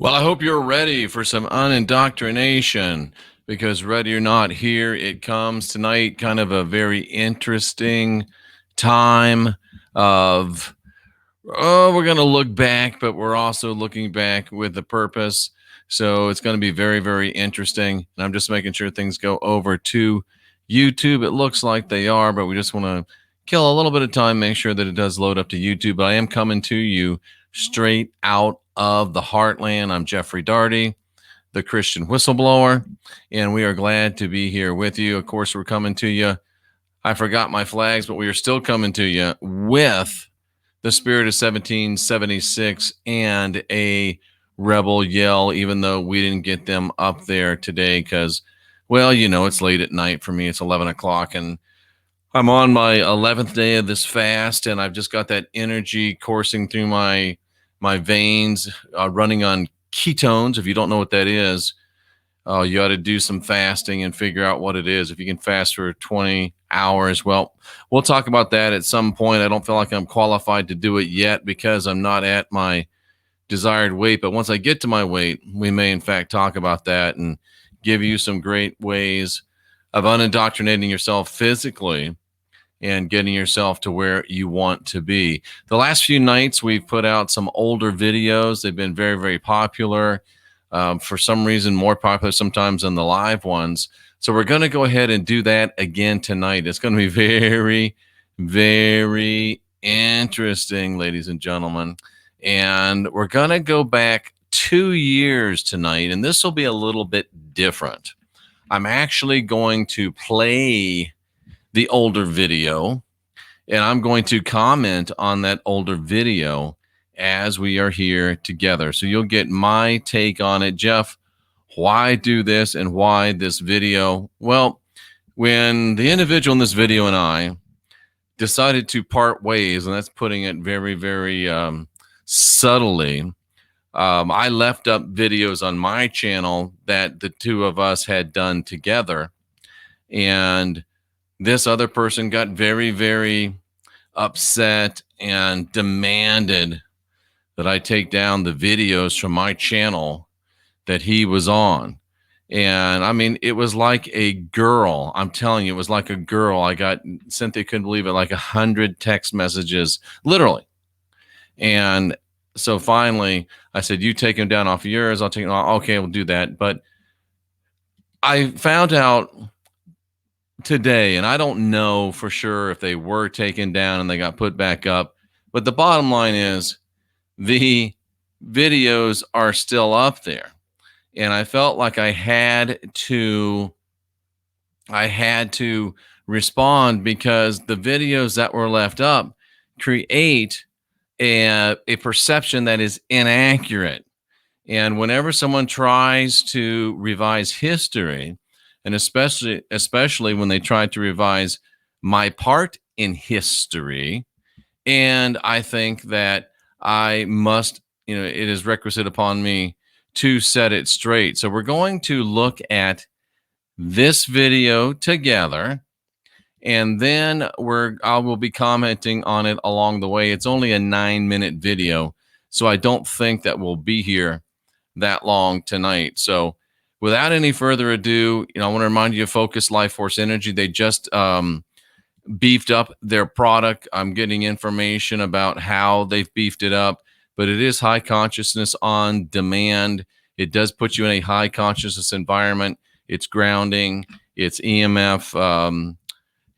Well, I hope you're ready for some unindoctrination because, ready or not, here it comes tonight. Kind of a very interesting time of, oh, we're going to look back, but we're also looking back with a purpose. So it's going to be very, very interesting. And I'm just making sure things go over to YouTube. It looks like they are, but we just want to kill a little bit of time, make sure that it does load up to YouTube. But I am coming to you straight out of the heartland. I'm Jeffrey Daugherty, the Christian Whistleblower, and we are glad to be here with you. Of course, we're coming to you. I forgot my flags, but we are still coming to you with the spirit of 1776 and a rebel yell, even though we didn't get them up there today because, well, it's late at night for me. It's 11 o'clock, and I'm on my 11th day of this fast, and I've just got that energy coursing through my veins, running on ketones. If you don't know what that is, you ought to do some fasting and figure out what it is. If you can fast for 20 hours, well, we'll talk about that at some point. I don't feel like I'm qualified to do it yet because I'm not at my desired weight. But once I get to my weight, we may in fact talk about that and give you some great ways of unindoctrinating yourself physically and getting yourself to where you want to be. The last few nights, we've put out some older videos. They've been very, very popular. For some reason, more popular sometimes than the live ones. So we're going to go ahead and do that again tonight. It's going to be very, very interesting, ladies and gentlemen. And we're going to go back 2 years tonight, and this will be a little bit different. I'm actually going to play the older video, and I'm going to comment on that older video as we are here together. So you'll get my take on it. Jeff, why do this and why this video? Well, when the individual in this video and I decided to part ways, and that's putting it very, very subtly, I left up videos on my channel that the two of us had done together. And this other person got very, very upset and demanded that I take down the videos from my channel that he was on. And I mean, it was like a girl. I'm telling you, it was like a girl. I got, Cynthia couldn't believe it, like 100 text messages, literally. And so finally, I said, you take him down off of yours. I'll take him off. Okay, we'll do that. But I found out today, and I don't know for sure if they were taken down and they got put back up, but the bottom line is the videos are still up there. And I felt like I had to respond because the videos that were left up create a perception that is inaccurate. And whenever someone tries to revise history, and especially when they try to revise my part in history, and I think that I must, it is requisite upon me to set it straight. So we're going to look at this video together, and then I will be commenting on it along the way. It's only a 9-minute video, so I don't think that we'll be here that long tonight. So without any further ado, I want to remind you of Focus Life Force Energy. They just beefed up their product. I'm getting information about how they've beefed it up, but it is high consciousness on demand. It does put you in a high consciousness environment. It's grounding. It's EMF,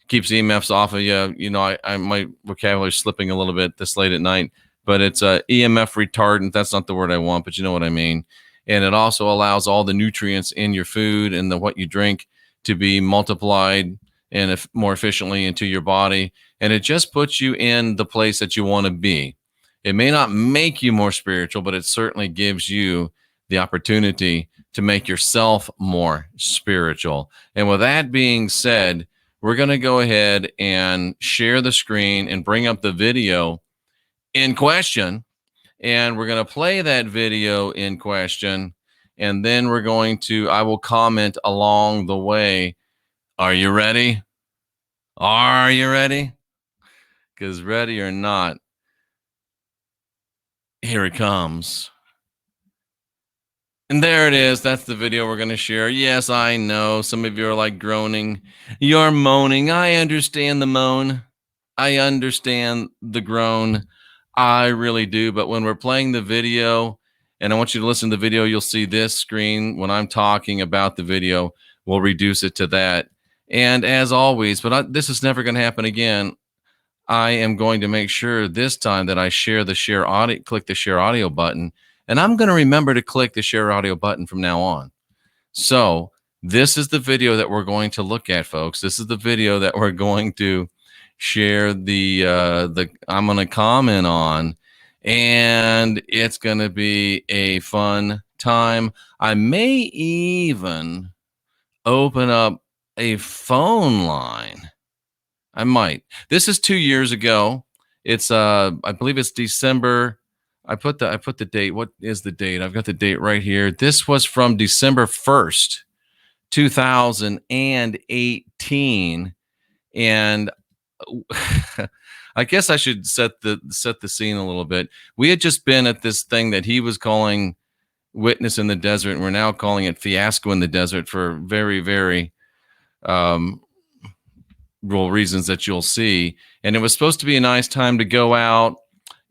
keeps EMFs off of you. I my vocabulary slipping a little bit this late at night, but it's a EMF retardant. That's not the word I want, but you know what I mean. And it also allows all the nutrients in your food and what you drink to be multiplied and more efficiently into your body. And it just puts you in the place that you want to be. It may not make you more spiritual, but it certainly gives you the opportunity to make yourself more spiritual. And with that being said, we're going to go ahead and share the screen and bring up the video in question. And we're going to play that video in question. And then I will comment along the way. Are you ready? Are you ready? Because ready or not, here it comes. And there it is. That's the video we're going to share. Yes, I know. Some of you are like groaning. You're moaning. I understand the moan. I understand the groan. I really do. But when we're playing the video, and I want you to listen to the video, you'll see this screen. When I'm talking about the video, we'll reduce it to that. And as always, this is never going to happen again. I am going to make sure this time that I share the share audio, click the share audio button, and I'm going to remember to click the share audio button from now on. So this is the video that we're going to look at, folks. This is the video that we're going to share I'm going to comment on, and it's going to be a fun time. I may even open up a phone line. I might. This is 2 years ago. It's I believe it's December. I put the date. What is the date? I've got the date right here. This was from December 1st, 2018. And I guess I should set the scene a little bit. We had just been at this thing that he was calling Witness in the Desert, and we're now calling it Fiasco in the Desert for very, very real reasons that you'll see. And it was supposed to be a nice time to go out.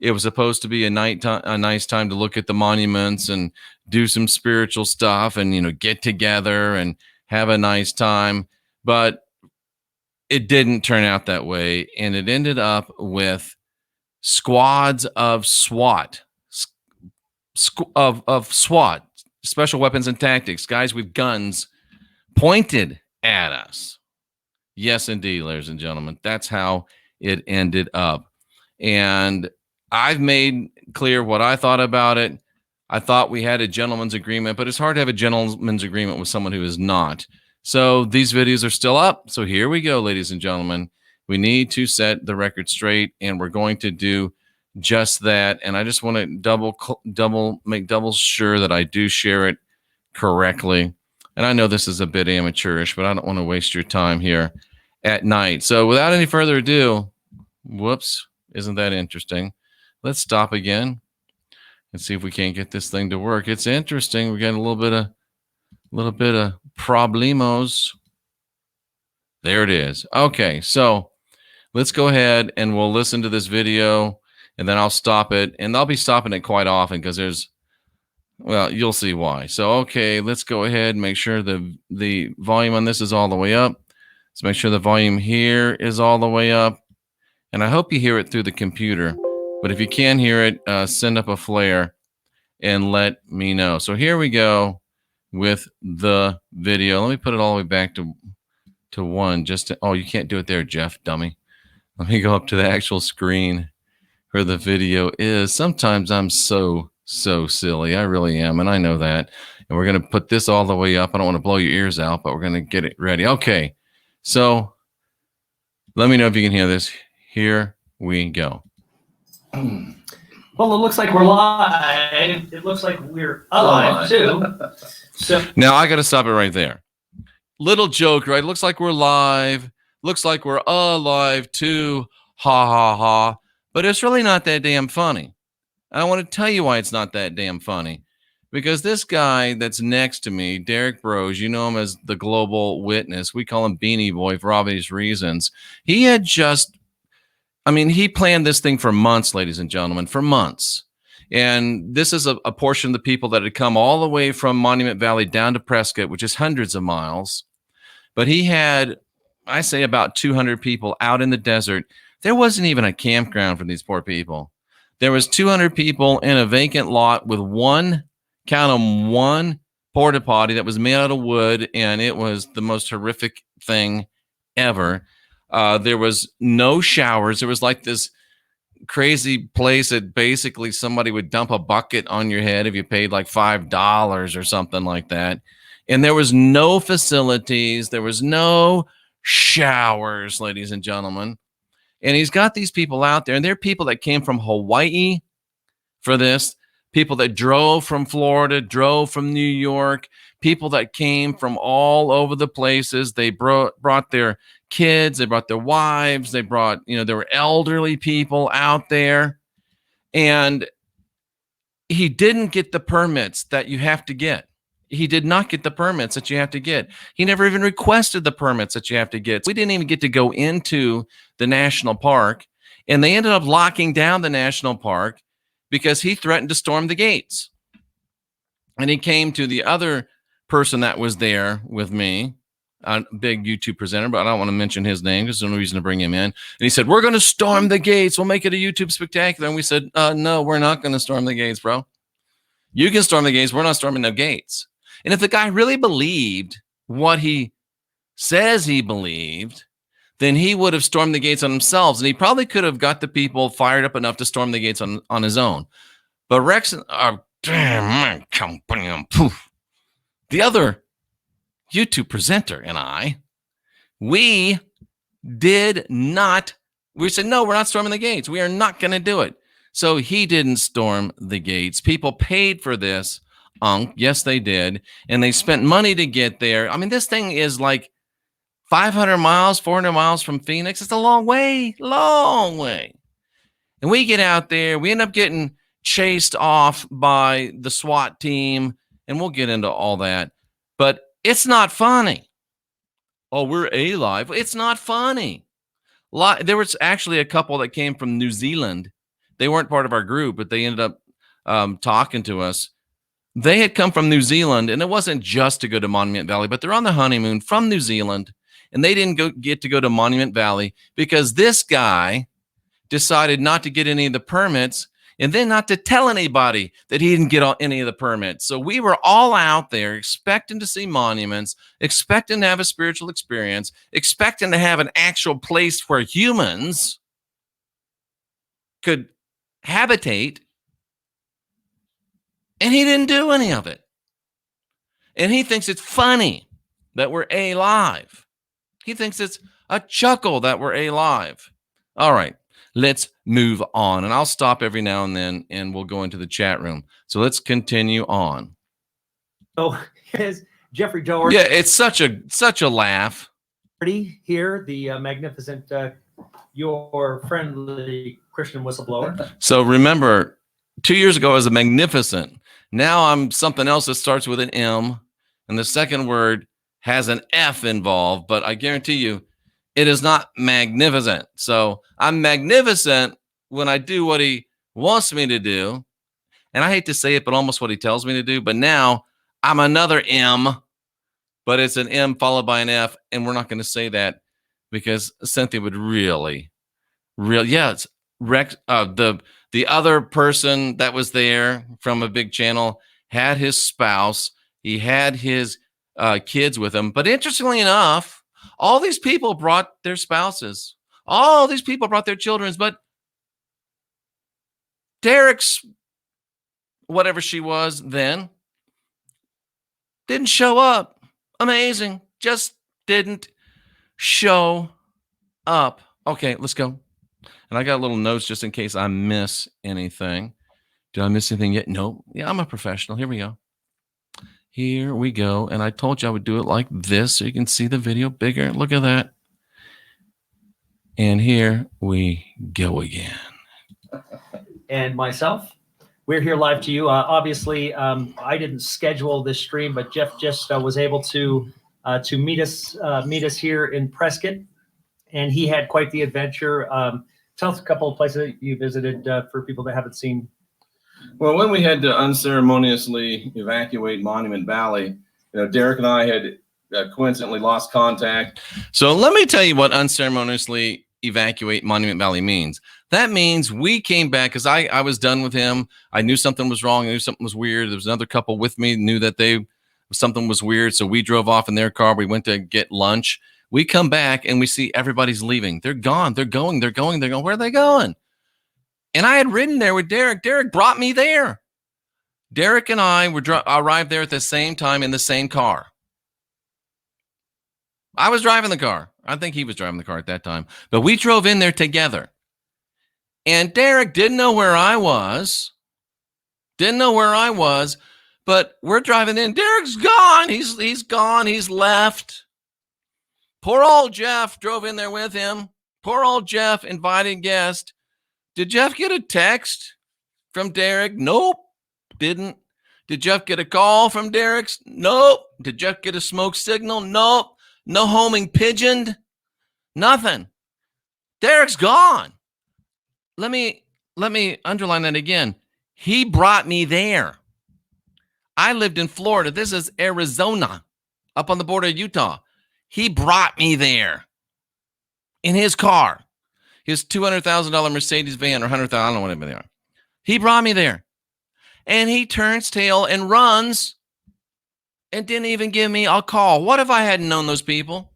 It was supposed to be a nice time to look at the monuments and do some spiritual stuff and, get together and have a nice time. But it didn't turn out that way. And it ended up with squads of SWAT, of SWAT, special weapons and tactics, guys with guns pointed at us. Yes, indeed, ladies and gentlemen. That's how it ended up. And I've made clear what I thought about it. I thought we had a gentleman's agreement, but it's hard to have a gentleman's agreement with someone who is not. So these videos are still up. So here we go, ladies and gentlemen. We need to set the record straight, and we're going to do just that. And I just want to make double sure that I do share it correctly. And I know this is a bit amateurish, but I don't want to waste your time here at night. So without any further ado, whoops, isn't that interesting? Let's stop again and see if we can't get this thing to work. It's interesting. We got a little bit of problemos. There it is. Okay, so let's go ahead and we'll listen to this video, and then I'll stop it. And I'll be stopping it quite often because you'll see why. So, okay, let's go ahead and make sure the volume on this is all the way up. Let's make sure the volume here is all the way up. And I hope you hear it through the computer. But if you can hear it, send up a flare and let me know. So here we go with the video. Let me put it all the way back to one. You can't do it there, Jeff, dummy. Let me go up to the actual screen where the video is. Sometimes I'm so silly. I really am, and I know that. And we're going to put this all the way up. I don't want to blow your ears out, but we're going to get it ready. Okay, so let me know if you can hear this. Here we go. Well, it looks like we're live. It looks like we're alive, too. So now I got to stop it right there. Little joke, right? Looks like we're live. Looks like we're alive, too. Ha, ha, ha. But it's really not that damn funny. I want to tell you why it's not that damn funny. Because this guy that's next to me, Derek Bros, you know him as the Global Witness. We call him Beanie Boy for obvious reasons. He planned this thing for months, ladies and gentlemen, for months. And this is a portion of the people that had come all the way from Monument Valley down to Prescott, which is hundreds of miles. But he had, I say, about 200 people out in the desert. There wasn't even a campground for these poor people. There was 200 people in a vacant lot with one porta potty that was made out of wood, and it was the most horrific thing ever. There was no showers. There was like this crazy place that basically somebody would dump a bucket on your head if you paid like $5 or something like that. And there was no facilities. There was no showers, ladies and gentlemen. And he's got these people out there, and they're people that came from Hawaii for this, people that drove from Florida, drove from New York, people that came from all over the places. They brought their kids, they brought their wives, they brought, there were elderly people out there. And he didn't get the permits that you have to get. He did not get the permits that you have to get. He never even requested the permits that you have to get. So we didn't even get to go into the national park. And they ended up locking down the national park because he threatened to storm the gates. And he came to the other person that was there with me, a big YouTube presenter, but I don't want to mention his name because there's no reason to bring him in. And he said, we're going to storm the gates. We'll make it a YouTube spectacular. And we said, no, we're not going to storm the gates, bro. You can storm the gates. We're not storming the gates. And if the guy really believed what he says he believed, then he would have stormed the gates on himself. And he probably could have got the people fired up enough to storm the gates on his own. But Rex, the other YouTube presenter and I, we did not, we said, no, we're not storming the gates. We are not going to do it. So he didn't storm the gates. People paid for this. Yes, they did. And they spent money to get there. I mean, this thing is like 500 miles, 400 miles from Phoenix. It's a long way, long way. And we get out there. We end up getting chased off by the SWAT team. And we'll get into all that. But it's not funny. Oh, we're alive. It's not funny. There was actually a couple that came from New Zealand. They weren't part of our group, but they ended up talking to us. They had come from New Zealand, and it wasn't just to go to Monument Valley, but they're on the honeymoon from New Zealand, and they didn't get to go to Monument Valley because this guy decided not to get any of the permits and then not to tell anybody that he didn't get any of the permits. So we were all out there expecting to see monuments, expecting to have a spiritual experience, expecting to have an actual place where humans could habitate. And he didn't do any of it. And he thinks it's funny that we're alive. He thinks it's a chuckle that we're alive. All right, let's move on. And I'll stop every now and then and we'll go into the chat room. So let's continue on. So is Jeffrey Daugherty. Yeah, it's such a laugh. Here, the magnificent, your friendly Christian whistleblower. So remember, 2 years ago I was a magnificent. Now I'm something else that starts with an M, and the second word has an F involved, but I guarantee you it is not magnificent. So I'm magnificent when I do what he wants me to do. And I hate to say it, but almost what he tells me to do. But now I'm another M, but it's an M followed by an F. And we're not going to say that because Cynthia would really, yeah, it's Rex, the other person that was there from a big channel had his spouse. He had his kids with him. But interestingly enough, all these people brought their spouses. All these people brought their children. But Derek's, whatever she was then, didn't show up. Amazing. Just didn't show up. Okay, let's go. And I got little notes just in case I miss anything. Did I miss anything yet? No. Yeah, I'm a professional. Here we go. Here we go. And I told you I would do it like this so you can see the video bigger. Look at that. And here we go again. And myself, we're here live to you. Obviously, I didn't schedule this stream, but Jeff just was able to meet us here in Prescott, and he had quite the adventure. Tell us a couple of places you visited for people that haven't seen. Well, when we had to unceremoniously evacuate Monument Valley, Derek and I had coincidentally lost contact. So let me tell you what unceremoniously evacuate Monument Valley means. That means we came back because I was done with him. I knew something was wrong. I knew something was weird. There was another couple with me, knew that something was weird. So we drove off in their car. We went to get lunch. We come back and we see everybody's leaving. They're gone. They're going. Where are they going? And I had ridden there with Derek. Derek brought me there. Derek and I arrived there at the same time in the same car. I was driving the car. I think he was driving the car at that time. But we drove in there together. And Derek didn't know where I was. But we're driving in. Derek's gone. He's gone. He's left. Poor old Jeff drove in there with him. Poor old Jeff, invited guest. Did Jeff get a text from Derek? Nope. Didn't. Did Jeff get a call from Derek's? Nope. Did Jeff get a smoke signal? Nope. No homing pigeoned? Nothing. Derek's gone. Let me underline that again. He brought me there. I lived in Florida. This is Arizona, up on the border of Utah. He brought me there in his car, his $200,000 Mercedes van, or $100,000, I don't know what they are. He brought me there. And he turns tail and runs and didn't even give me a call. What if I hadn't known those people?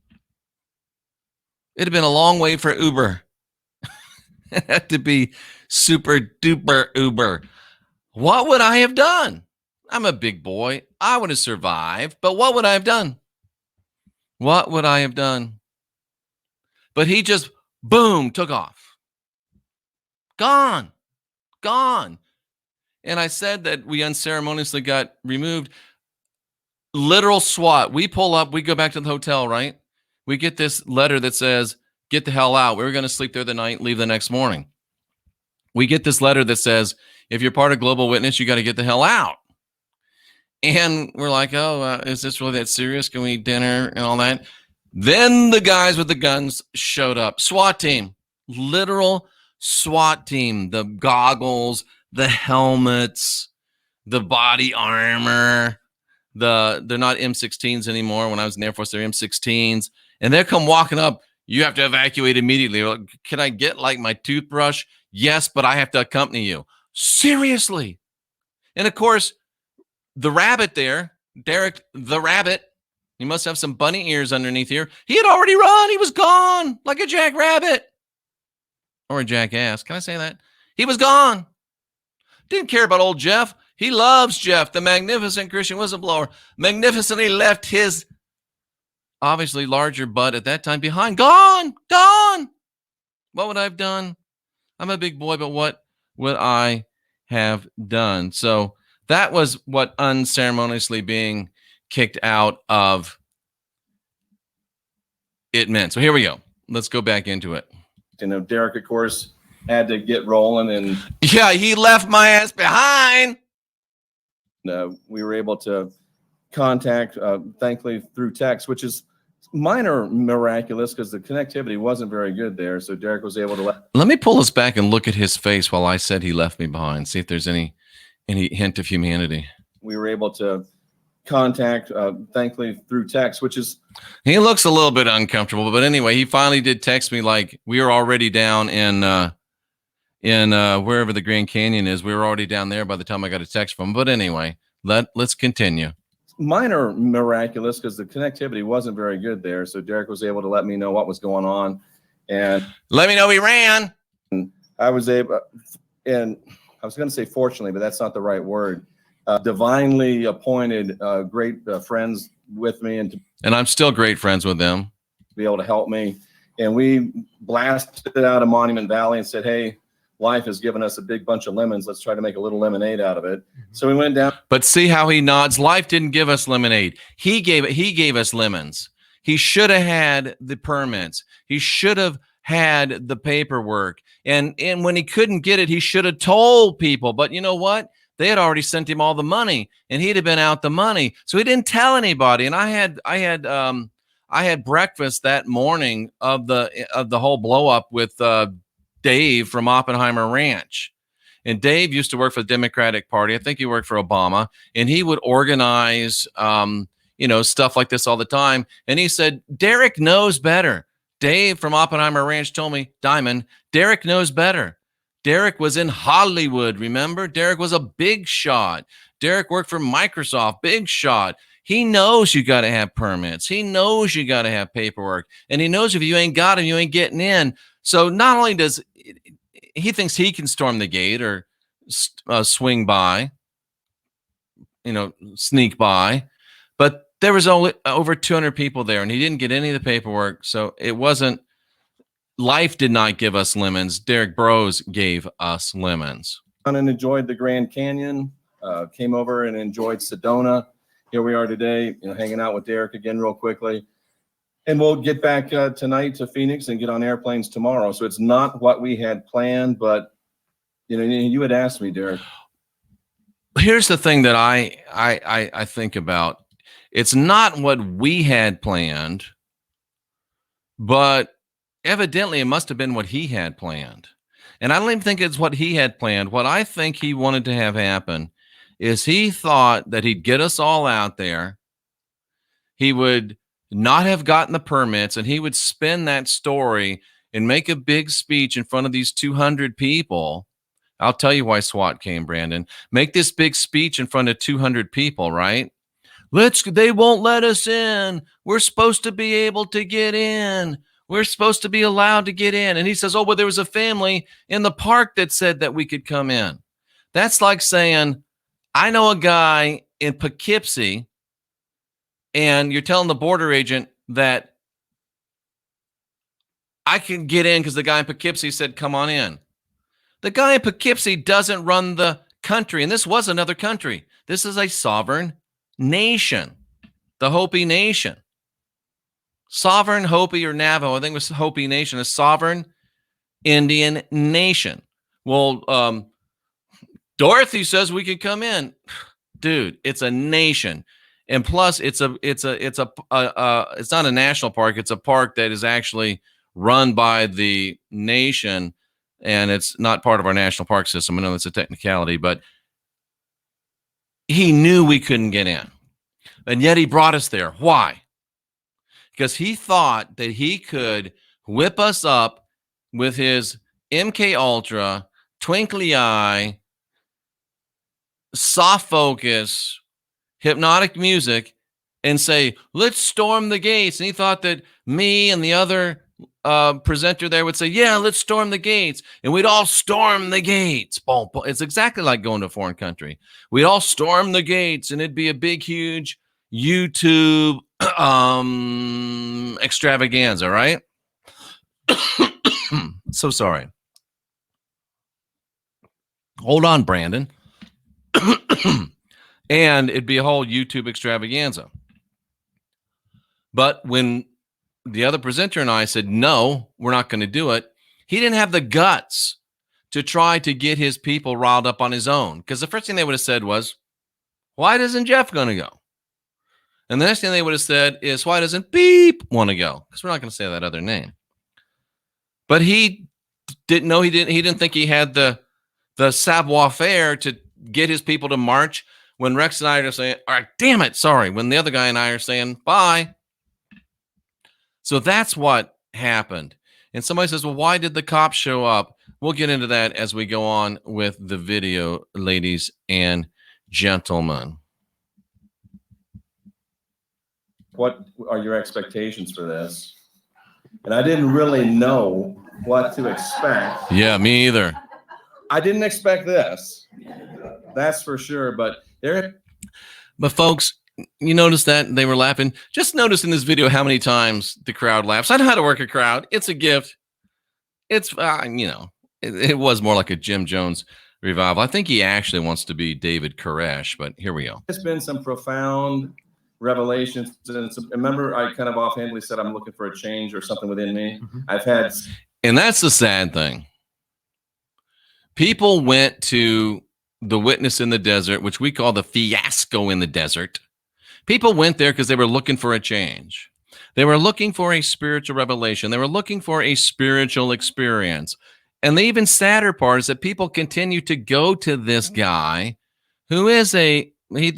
It'd have been a long way for Uber. It had to be super duper Uber. What would I have done? I'm a big boy. I would have survived, but what would I have done? What would I have done? But he just, boom, took off. Gone. And I said that we unceremoniously got removed. Literal SWAT. We pull up, we go back to the hotel, right? We get this letter that says, get the hell out. We were going to sleep there the night, leave the next morning. We get this letter that says, if you're part of Global Witness, you got to get the hell out. And we're like, oh, is this really that serious? Can we eat dinner and all that? Then the guys with the guns showed up. SWAT team, literal SWAT team, the goggles, the helmets, the body armor, they're not M16s anymore. When I was in the Air Force, they're M16s. And they come walking up. You have to evacuate immediately. Like, can I get like my toothbrush? Yes, but I have to accompany you. Seriously. And of course, the rabbit there, Derek the rabbit, he must have some bunny ears underneath here. He had already run. He was gone like a jackrabbit. Or a jackass. Can I say that? He was gone. Didn't care about old Jeff. He loves Jeff, the magnificent Christian Whistleblower. Magnificently left his obviously larger butt at that time behind. Gone. What would I have done? I'm a big boy, but what would I have done? So that was what unceremoniously being kicked out of it meant. So here we go. Let's go back into it. You know, Derek, of course, had to get rolling, and yeah, he left my ass behind. We were able to contact, thankfully, through text, which is minor miraculous because the connectivity wasn't very good there. So Derek was able to let me pull us back and look at his face while I said he left me behind. See if there's any hint of humanity. We were able to contact, thankfully, through text, which is he looks a little bit uncomfortable, but anyway, he finally did text me like we were already down in wherever the Grand Canyon is. We were already down there by the time I got a text from him. But anyway, let's continue. Minor miraculous because the connectivity wasn't very good there. So Derek was able to let me know what was going on, and let me know he ran. And I was able, and I was going to say fortunately, but that's not the right word. Divinely appointed great friends with me, and I'm still great friends with them. Be able to help me, and we blasted out of Monument Valley and said, "Hey, life has given us a big bunch of lemons. Let's try to make a little lemonade out of it." So we went down. But see how he nods. Life didn't give us lemonade. He gave us lemons. He should have had the permits. He should have had the paperwork. And when he couldn't get it, he should have told people. But you know what? They had already sent him all the money, and he'd have been out the money. So he didn't tell anybody. And I had breakfast that morning of the whole blow up with Dave from Oppenheimer Ranch. And Dave used to work for the Democratic Party. I think he worked for Obama, and he would organize, stuff like this all the time. And he said, Derek knows better. Dave from Oppenheimer Ranch told me, Diamond, Derek knows better. Derek was in Hollywood, remember? Derek was a big shot. Derek worked for Microsoft, big shot. He knows you got to have permits. He knows you got to have paperwork. And he knows if you ain't got them, you ain't getting in. So not only does he thinks he can storm the gate or swing by, sneak by, but there was only over 200 people there, and he didn't get any of the paperwork. So it wasn't. Life did not give us lemons. Derek Bros gave us lemons. And enjoyed the Grand Canyon. Came over and enjoyed Sedona. Here we are today, hanging out with Derek again real quickly. And we'll get back tonight to Phoenix and get on airplanes tomorrow. So it's not what we had planned, but you had asked me, Derek. here's the thing that I think about. It's not what we had planned, but evidently it must have been what he had planned. And I don't even think it's what he had planned. What I think he wanted to have happen is he thought that he'd get us all out there. He would not have gotten the permits, and he would spin that story and make a big speech in front of these 200 people. I'll tell you why SWAT came, Brandon. Make this big speech in front of 200 people, right? They won't let us in. We're supposed to be able to get in. We're supposed to be allowed to get in. And he says, oh, well, there was a family in the park that said that we could come in. That's like saying, I know a guy in Poughkeepsie, and you're telling the border agent that I can get in because the guy in Poughkeepsie said, come on in. The guy in Poughkeepsie doesn't run the country, and this was another country. This is a sovereign nation, the Hopi Nation. Sovereign Hopi or Navajo, I think it was Hopi Nation, a sovereign Indian nation. Well, Daugherty says we can come in. Dude, it's a nation. And plus it's not a national park, it's a park that is actually run by the nation, and it's not part of our national park system. I know that's a technicality, but he knew we couldn't get in. And yet he brought us there. Why? Because he thought that he could whip us up with his MK Ultra, twinkly eye, soft focus, hypnotic music, and say, let's storm the gates. And he thought that me and the other presenter there would say, yeah, let's storm the gates. And we'd all storm the gates. Boom, boom. It's exactly like going to a foreign country. We'd all storm the gates, and it'd be a big, huge YouTube extravaganza, right? So sorry. Hold on, Brandon. And it'd be a whole YouTube extravaganza. But when the other presenter and I said, no, we're not going to do it, he didn't have the guts to try to get his people riled up on his own. Because the first thing they would have said was, why isn't Jeff going to go? And the next thing they would have said is, why doesn't Beep want to go? Because we're not going to say that other name. But he didn't know, he didn't think he had the savoir-faire to get his people to march when Rex and I are saying, all right, damn it, sorry, when the other guy and I are saying, bye. So that's what happened. And somebody says, well, why did the cops show up? We'll get into that as we go on with the video, ladies and gentlemen. What are your expectations for this? And I didn't really know what to expect. Yeah, me either. I didn't expect this. That's for sure. But folks, you notice that they were laughing. Just notice in this video how many times the crowd laughs. I know how to work a crowd. It's a gift. It's, it was more like a Jim Jones revival. I think he actually wants to be David Koresh, but here we go. There's been some profound revelations. Remember, I kind of offhandedly said I'm looking for a change or something within me. Mm-hmm. And that's the sad thing. People went to the witness in the desert, which we call the fiasco in the desert. People went there because they were looking for a change. They were looking for a spiritual revelation. They were looking for a spiritual experience. And the even sadder part is that people continue to go to this guy who is they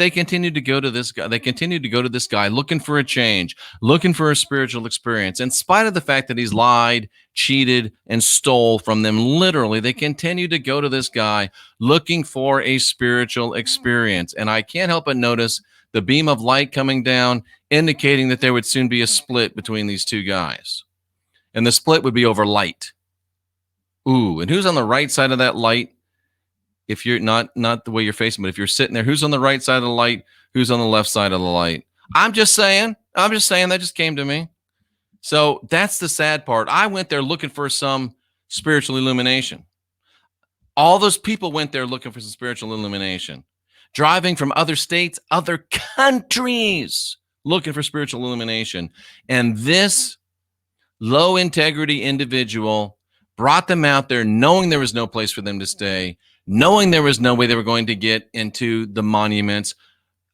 continue to go to this guy. They continue to go to this guy looking for a change, looking for a spiritual experience. In spite of the fact that he's lied, cheated, and stole from them, literally, they continue to go to this guy looking for a spiritual experience. And I can't help but notice the beam of light coming down, indicating that there would soon be a split between these two guys. And the split would be over light. Ooh, and who's on the right side of that light? If you're not the way you're facing, but if you're sitting there, who's on the right side of the light? Who's on the left side of the light? I'm just saying, that just came to me. So that's the sad part. I went there looking for some spiritual illumination. All those people went there looking for some spiritual illumination, driving from other states, other countries, looking for spiritual illumination. And this low integrity individual brought them out there knowing there was no place for them to stay, knowing there was no way they were going to get into the monuments.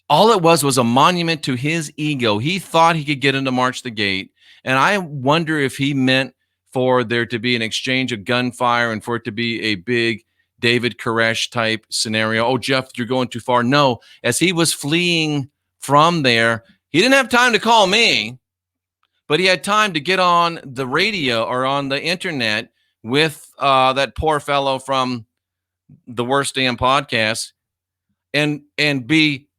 All it was a monument to his ego. He thought he could get into March the Gate. And I wonder if he meant for there to be an exchange of gunfire and for it to be a big David Koresh type scenario. Oh, Jeff, you're going too far. No, as he was fleeing from there, he didn't have time to call me, but he had time to get on the radio or on the internet with that poor fellow from the Worst Damn Podcast and be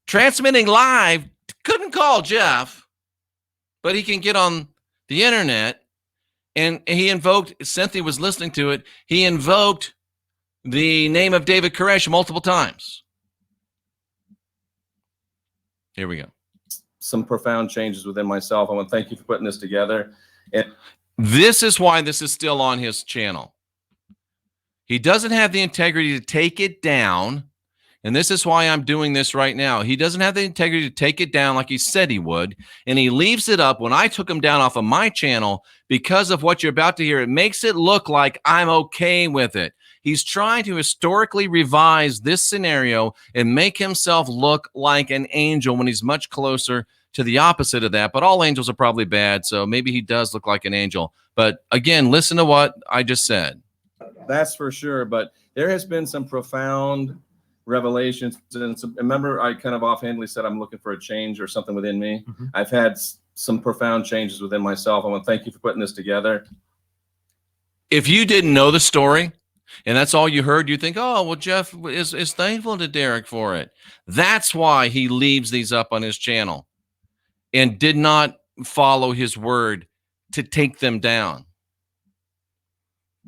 transmitting live. Couldn't call Jeff, but he can get on the internet. And he invoked, Cynthia was listening to it, he invoked the name of David Koresh multiple times. Here we go. Some profound changes within myself. I want to thank you for putting this together. And this is why this is still on his channel. He doesn't have the integrity to take it down. And this is why I'm doing this right now. He doesn't have the integrity to take it down like he said he would. And he leaves it up when I took him down off of my channel because of what you're about to hear. It makes it look like I'm okay with it. He's trying to historically revise this scenario and make himself look like an angel when he's much closer to the opposite of that. But all angels are probably bad, so maybe he does look like an angel. But again, listen to what I just said. that's for sure. But there has been some profound revelations. And remember, I kind of offhandedly said I'm looking for a change or something within me. Mm-hmm. I've had some profound changes within myself. I want to thank you for putting this together. If you didn't know the story and that's all you heard, you think, oh, well, Jeff is thankful to Derek for it. That's why he leaves these up on his channel and did not follow his word to take them down.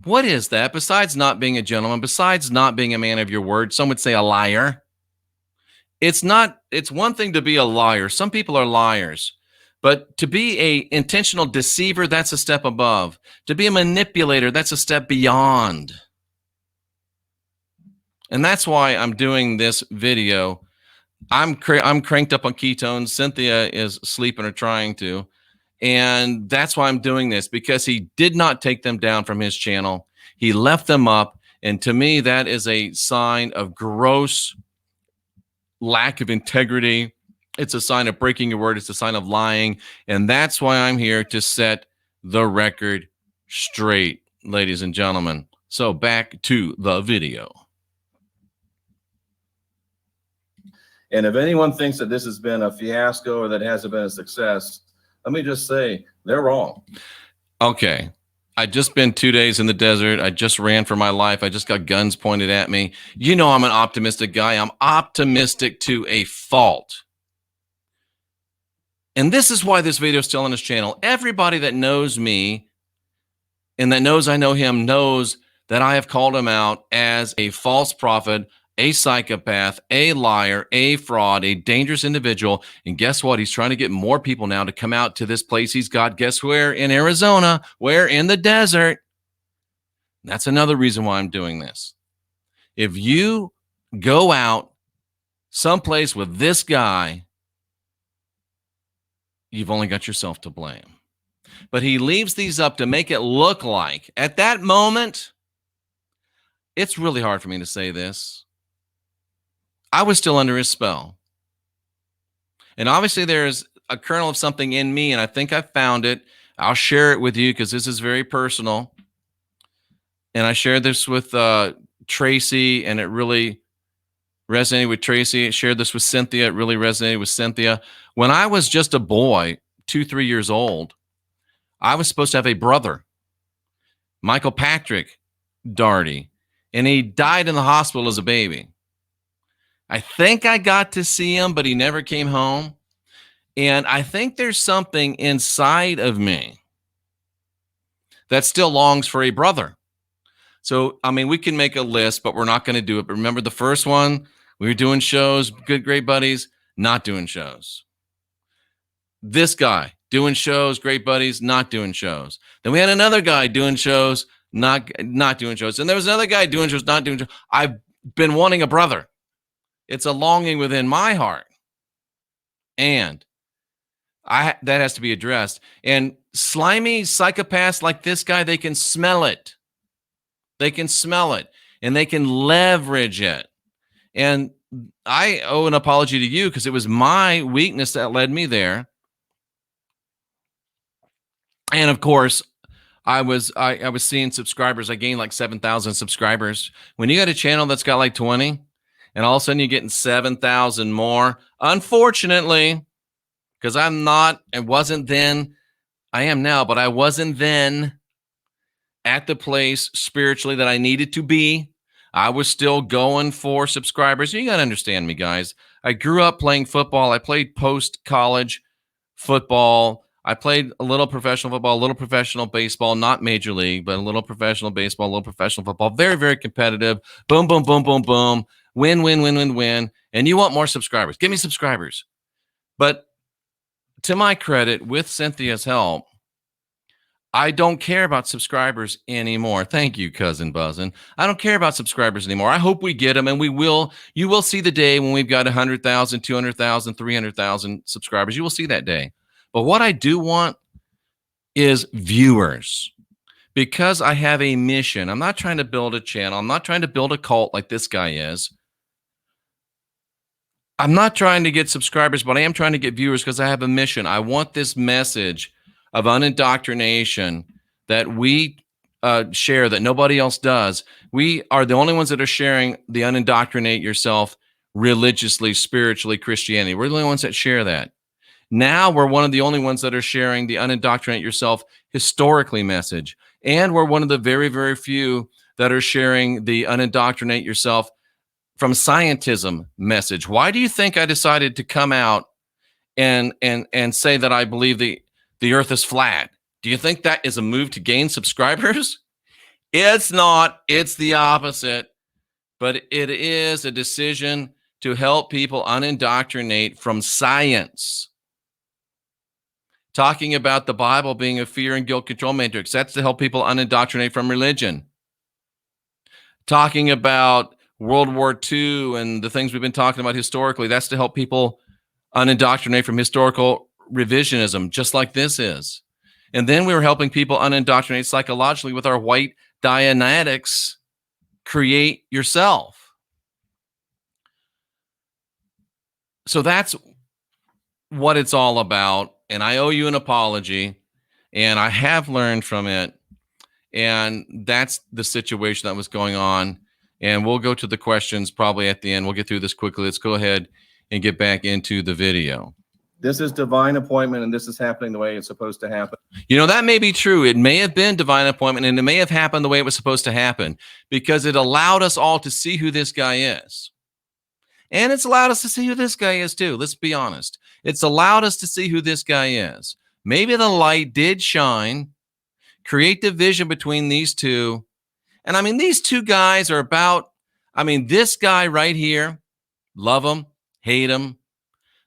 What is that? Besides not being a gentleman, besides not being a man of your word, some would say a liar. It's one thing to be a liar. Some people are liars. But to be a intentional deceiver, that's a step above. To be a manipulator, that's a step beyond. And that's why I'm doing this video. I'm cranked up on ketones. Cynthia is sleeping or trying to. And that's why I'm doing this, because he did not take them down from his channel. He left them up. And to me, that is a sign of gross lack of integrity. It's a sign of breaking your word. It's a sign of lying. And that's why I'm here to set the record straight, ladies and gentlemen. So back to the video. And if anyone thinks that this has been a fiasco or that it hasn't been a success, let me just say they're wrong. Okay. I just been 2 days in the desert. I just ran for my life. I just got guns pointed at me. You know, I'm an optimistic guy. I'm optimistic to a fault. And this is why this video is still on his channel. Everybody that knows me and that knows I know him knows that I have called him out as a false prophet, a psychopath, a liar, a fraud, a dangerous individual. And guess what? He's trying to get more people now to come out to this place he's got. Guess where? In Arizona. Where? In the desert. That's another reason why I'm doing this. If you go out someplace with this guy, you've only got yourself to blame. But he leaves these up to make it look like, at that moment, it's really hard for me to say this, I was still under his spell. And obviously there's a kernel of something in me, and I think I found it. I'll share it with you because this is very personal. And I shared this with Tracy, and it really resonated with Tracy. I shared this with Cynthia. It really resonated with Cynthia. When I was just a boy, 2-3 years old, I was supposed to have a brother, Michael Patrick Daugherty, and he died in the hospital as a baby. I think I got to see him, but he never came home. And I think there's something inside of me that still longs for a brother. So, I mean, we can make a list, but we're not going to do it. But remember the first one, we were doing shows, good, great buddies, not doing shows. This guy doing shows, great buddies, not doing shows. Then we had another guy doing shows, not doing shows. And there was another guy doing shows, not doing shows. I've been wanting a brother. It's a longing within my heart. And that has to be addressed. And slimy psychopaths like this guy, they can smell it. They can smell it. and they can leverage it. And I owe an apology to you because it was my weakness that led me there. And of course, I was seeing subscribers. I gained like 7,000 subscribers. When you got a channel that's got like 20, and all of a sudden you're getting 7,000 more, unfortunately, because I'm not, and wasn't then, I am now, but I wasn't then at the place spiritually that I needed to be. I was still going for subscribers. You got to understand me, guys. I grew up playing football. I played post-college football. I played a little professional football, a little professional baseball, not major league, but a little professional baseball, a little professional football. Very, very competitive. Boom, boom, boom, boom, boom. Win, win, win, win, win. And you want more subscribers. Give me subscribers. But to my credit, with Cynthia's help, I don't care about subscribers anymore. Thank you, Cousin Buzzin. I don't care about subscribers anymore. I hope we get them, and we will. You will see the day when we've got 100,000, 200,000, 300,000 subscribers. You will see that day. But what I do want is viewers, because I have a mission. I'm not trying to build a channel. I'm not trying to build a cult like this guy is. I'm not trying to get subscribers, but I am trying to get viewers because I have a mission. I want this message of unindoctrination that we share that nobody else does. We are the only ones that are sharing the unindoctrinate yourself religiously, spiritually, Christianity. We're the only ones that share that. Now we're one of the only ones that are sharing the unindoctrinate yourself historically message. And we're one of the very, very few that are sharing the unindoctrinate yourself from scientism message. Why do you think I decided to come out and say that I believe the earth is flat? Do you think that is a move to gain subscribers? It's not. It's the opposite. But it is a decision to help people unindoctrinate from science. Talking about the Bible being a fear and guilt control matrix, that's to help people unindoctrinate from religion. Talking about World War II and the things we've been talking about historically, that's to help people unindoctrinate from historical revisionism, just like this is. And then we were helping people unindoctrinate psychologically with our white Dianetics, create yourself. So that's what it's all about. And I owe you an apology. And I have learned from it. And that's the situation that was going on. And we'll go to the questions probably at the end. We'll get through this quickly. Let's go ahead and get back into the video. This is divine appointment, and this is happening the way it's supposed to happen. You know, that may be true. It may have been divine appointment, and it may have happened the way it was supposed to happen, because it allowed us all to see who this guy is. And it's allowed us to see who this guy is too. Let's be honest. It's allowed us to see who this guy is. Maybe the light did shine, create division between these two. And I mean, these two guys are about, I mean, this guy right here, love him, hate him.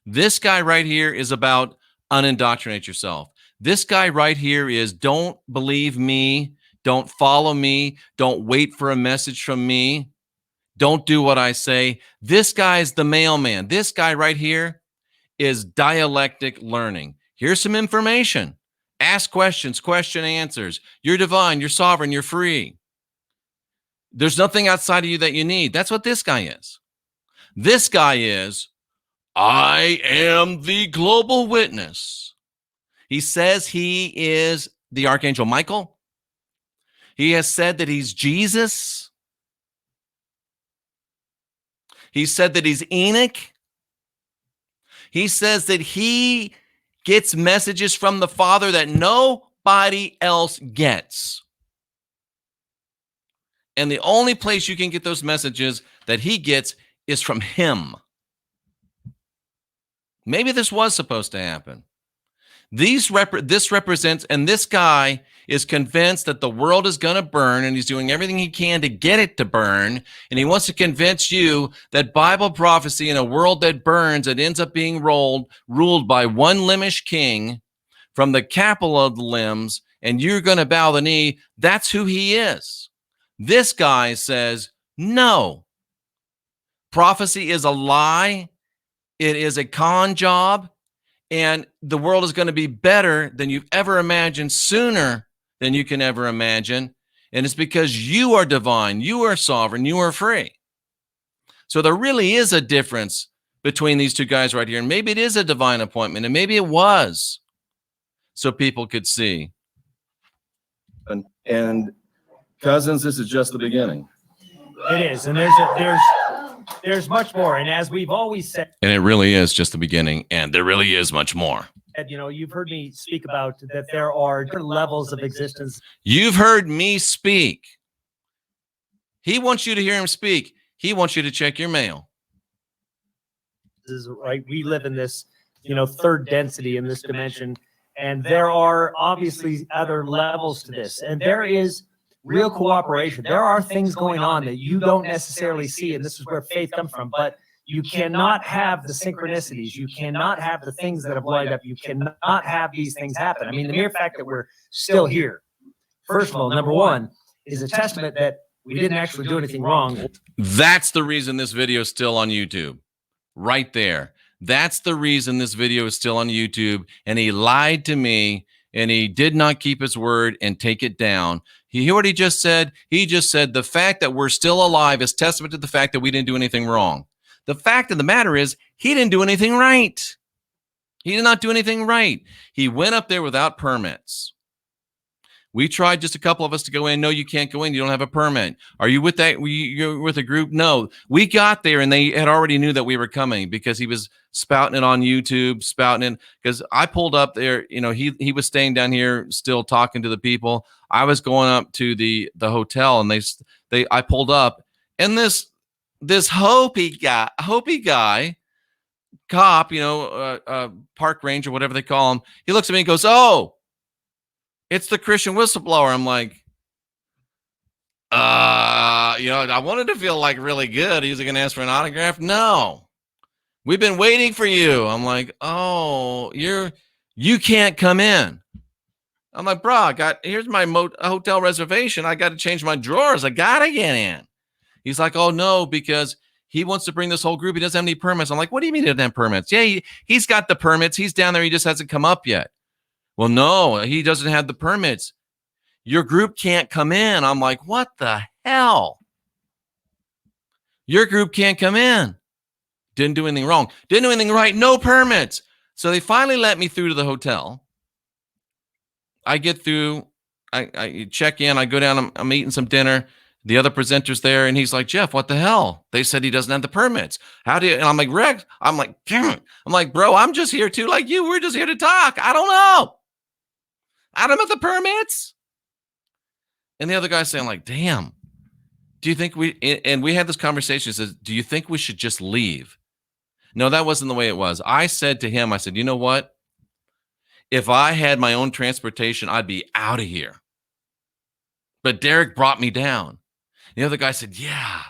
This guy right here is about unindoctrinate yourself. This guy right here is don't believe me, don't follow me, don't wait for a message from me, don't do what I say. This guy's the mailman. This guy right here is dialectic learning. Here's some information. Ask questions, question answers. You're divine, you're sovereign, you're free. There's nothing outside of you that you need. That's what this guy is. This guy is, I am the global witness. He says he is the Archangel Michael. He has said that he's Jesus. He said that he's Enoch. He says that he gets messages from the Father that nobody else gets. And the only place you can get those messages that he gets is from him. Maybe this was supposed to happen. This represents, and this guy is convinced that the world is going to burn, and he's doing everything he can to get it to burn. And he wants to convince you that Bible prophecy in a world that burns, it ends up being ruled by one limbish king from the capital of the limbs, and you're going to bow the knee. That's who he is. This guy says, no, prophecy is a lie. It is a con job, and the world is going to be better than you've ever imagined, sooner than you can ever imagine. And it's because you are divine, you are sovereign, you are free. So there really is a difference between these two guys right here. And maybe it is a divine appointment, and maybe it was so people could see. And cousins, this is just the beginning. It is. And there's much more. And as we've always said, And it really is just the beginning. And there really is much more. you know, you've heard me speak about that there are different levels of existence. You've heard me speak. He wants you to hear him speak. He wants you to check your mail. Is right. We live in this, you know, third density in this dimension. And there are obviously other levels to this. And there is real cooperation. There are things going on that you don't necessarily see. And this is where faith comes from. But you cannot have the synchronicities. You cannot have the things that have lined up. You cannot have these things happen. I mean, the mere fact that we're still here, first of all, number one, is a testament that we didn't actually do anything wrong. That's the reason this video is still on YouTube. Right there. That's the reason this video is still on YouTube. And he lied to me, and he did not keep his word and take it down. You hear what he just said? He just said the fact that we're still alive is testament to the fact that we didn't do anything wrong. The fact of the matter is he didn't do anything right. He did not do anything right. He went up there without permits. We tried, just a couple of us, to go in. No, you can't go in. You don't have a permit. Are you with that? You're with a group? No. We got there, and they had already knew that we were coming because he was spouting it on YouTube, spouting it. Because I pulled up there. You know, he was staying down here, still talking to the people. I was going up to the hotel, and I pulled up, and this Hopi guy, cop, you know, park ranger, whatever they call him. He looks at me and goes, "Oh, it's the Christian Whistleblower." I'm like, you know, I wanted to feel like really good. He's going to ask for an autograph. No, we've been waiting for you. I'm like, oh, you can't come in. I'm like, bro, here's my hotel reservation. I got to change my drawers. I got to get in. He's like, oh no, because he wants to bring this whole group. He doesn't have any permits. I'm like, what do you mean he doesn't have permits? Yeah, he's got the permits. He's down there. He just hasn't come up yet. Well, no, he doesn't have the permits. Your group can't come in. I'm like, what the hell? Your group can't come in. Didn't do anything wrong. Didn't do anything right. No permits. So they finally let me through to the hotel. I get through. I check in. I go down. I'm eating some dinner. The other presenter's there, and he's like, Jeff, what the hell? They said he doesn't have the permits. How do you? And I'm like, Rex. I'm like, damn it. I'm like, bro, I'm just here too, like you. We're just here to talk. I don't know. I don't have the permits. And the other guy's saying, like, damn, do you think and we had this conversation. He says, do you think we should just leave? No, that wasn't the way it was. I said to him, I said, you know what? If I had my own transportation, I'd be out of here. But Derek brought me down. The other guy said, yeah,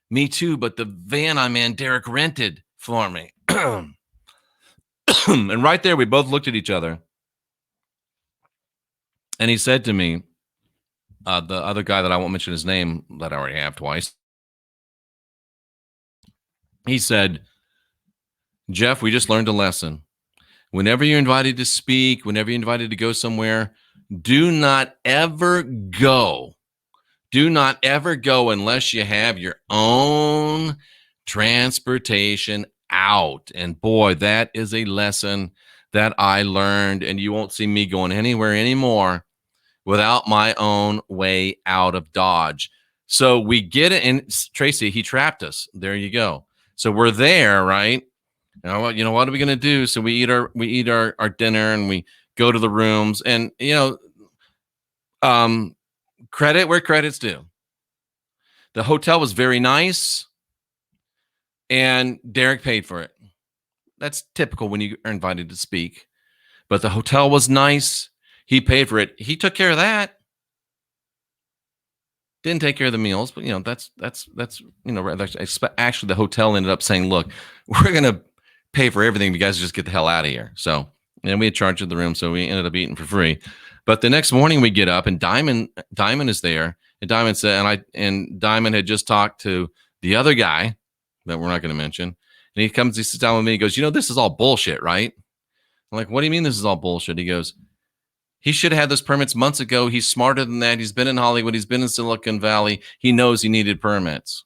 me too. But the van I'm in, Derek rented for me. And right there, we both looked at each other. And he said to me, the other guy that I won't mention his name, that I already have twice. He said, Jeff, we just learned a lesson. Whenever you're invited to speak, whenever you're invited to go somewhere, do not ever go. Do not ever go unless you have your own transportation out. And boy, that is a lesson that I learned. And you won't see me going anywhere anymore without my own way out of Dodge. So we get it. And Tracy, he trapped us. There you go. So we're there, right? You know what are we going to do? So we eat our dinner, and we go to the rooms, and, you know, credit where credit's due. The hotel was very nice, and Derek paid for it. That's typical when you are invited to speak. But the hotel was nice. He paid for it. He took care of that. Didn't take care of the meals, but, you know, that's you know, actually the hotel ended up saying, look, we're going to pay for everything. You guys just get the hell out of here. So, and we had charged of the room, so we ended up eating for free. But the next morning we get up, and Diamond is there, and Diamond said, and Diamond had just talked to the other guy that we're not going to mention, and he sits down with me. He goes, you know, this is all bullshit, right? I'm like, what do you mean this is all bullshit? He He should have had those permits months ago. He's smarter than that. He's been in Hollywood. He's been in Silicon Valley. He knows he needed permits.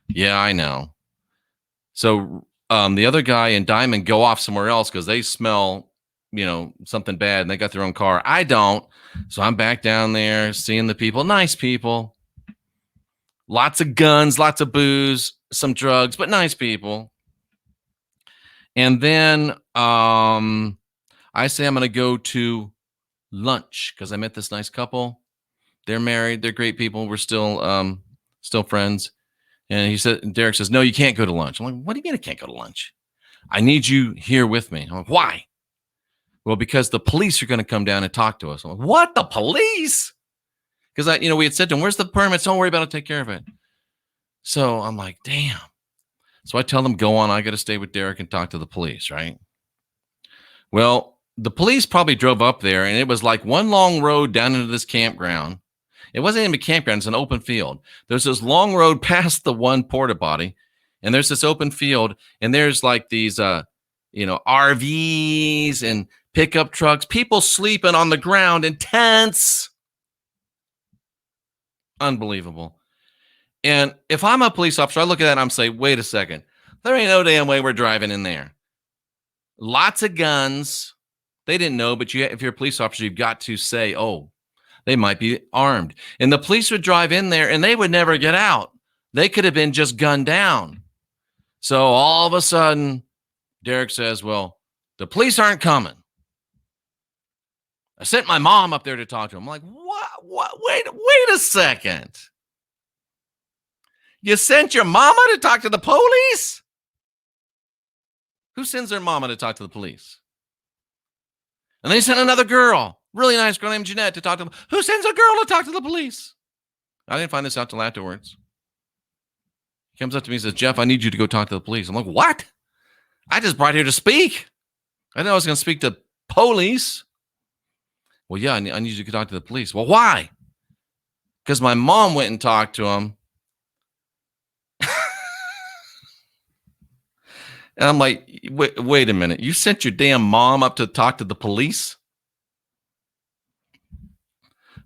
Yeah, I know. So the other guy and Diamond go off somewhere else because they smell, something bad, and they got their own car. I don't. So I'm back down there seeing the people. Nice people. Lots of guns, lots of booze, some drugs, but nice people. And then I say I'm going to go to lunch because I met this nice couple. They're married. They're great people. We're still friends. And Derek says, no, you can't go to lunch. I'm like, what do you mean I can't go to lunch? I need you here with me. I'm like, why? Well, because the police are going to come down and talk to us. I'm like, what? The police? Because we had said to them, where's the permits? Don't worry about it. I'll take care of it. So I'm like, damn. So I tell them, go on. I got to stay with Derek and talk to the police, right? Well, the police probably drove up there, and it was like one long road down into this campground. It wasn't even a campground. It's an open field. There's this long road past the one porta potty, and there's this open field, and there's like these, RVs and pickup trucks, people sleeping on the ground in tents. Unbelievable. And if I'm a police officer, I look at that and I'm saying, wait a second. There ain't no damn way we're driving in there. Lots of guns. They didn't know, but if you're a police officer, you've got to say, oh, they might be armed. And the police would drive in there and they would never get out. They could have been just gunned down. So all of a sudden, Derek says, well, the police aren't coming. I sent my mom up there to talk to him. I'm like, what? Wait a second. You sent your mama to talk to the police? Who sends their mama to talk to the police? And they sent another girl, really nice girl named Jeanette, to talk to them. Who sends a girl to talk to the police? I didn't find this out till afterwards. He comes up to me and says, Jeff, I need you to go talk to the police. I'm like, what? I just brought here to speak. I didn't know I was going to speak to police. Well, yeah, I need you to talk to the police. Well, why? Because my mom went and talked to him. And I'm like, wait a minute. You sent your damn mom up to talk to the police?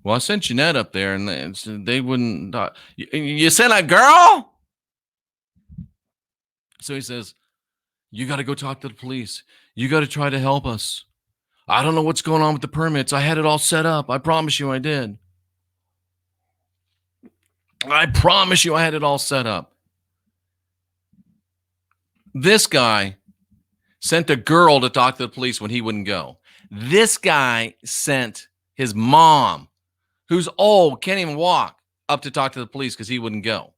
Well, I sent Jeanette up there, and they wouldn't talk. You sent a girl? So he says, you got to go talk to the police. You got to try to help us. I don't know what's going on with the permits. I had it all set up. I promise you I did. I promise you I had it all set up. This guy sent a girl to talk to the police when he wouldn't go. This guy sent his mom, who's old, can't even walk, up to talk to the police because he wouldn't go.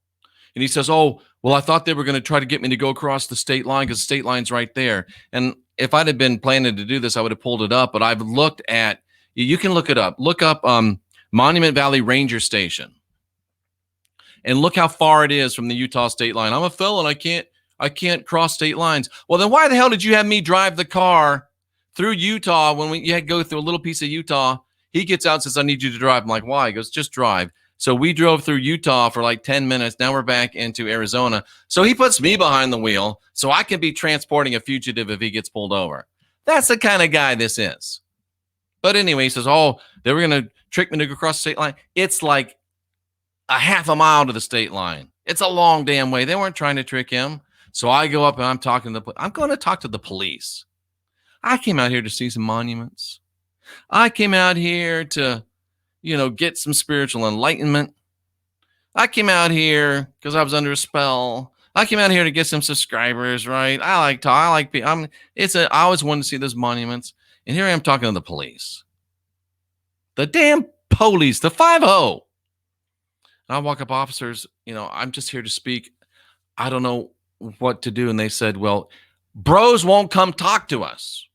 And he says, oh, well, I thought they were going to try to get me to go across the state line because the state line's right there. And if I'd have been planning to do this, I would have pulled it up. But I've looked at, you can look it up. Look up Monument Valley Ranger Station. And look how far it is from the Utah state line. I'm a felon. I can't cross state lines. Well, then why the hell did you have me drive the car through Utah when you had to go through a little piece of Utah? He gets out and says, I need you to drive. I'm like, why? He goes, just drive. So we drove through Utah for like 10 minutes. Now we're back into Arizona. So he puts me behind the wheel so I can be transporting a fugitive if he gets pulled over. That's the kind of guy this is. But anyway, he says, oh, they were going to trick me to go across the state line. It's like a half a mile to the state line. It's a long damn way. They weren't trying to trick him. So I go up and I'm going to talk to the police. I came out here to see some monuments. I came out here to, get some spiritual enlightenment. I came out here because I was under a spell. I came out here to get some subscribers, right? I like people. I always wanted to see those monuments. And here I am talking to the police. The damn police, the 5-0. I walk up, officers, I'm just here to speak. I don't know what to do. And they said, well, bros won't come talk to us.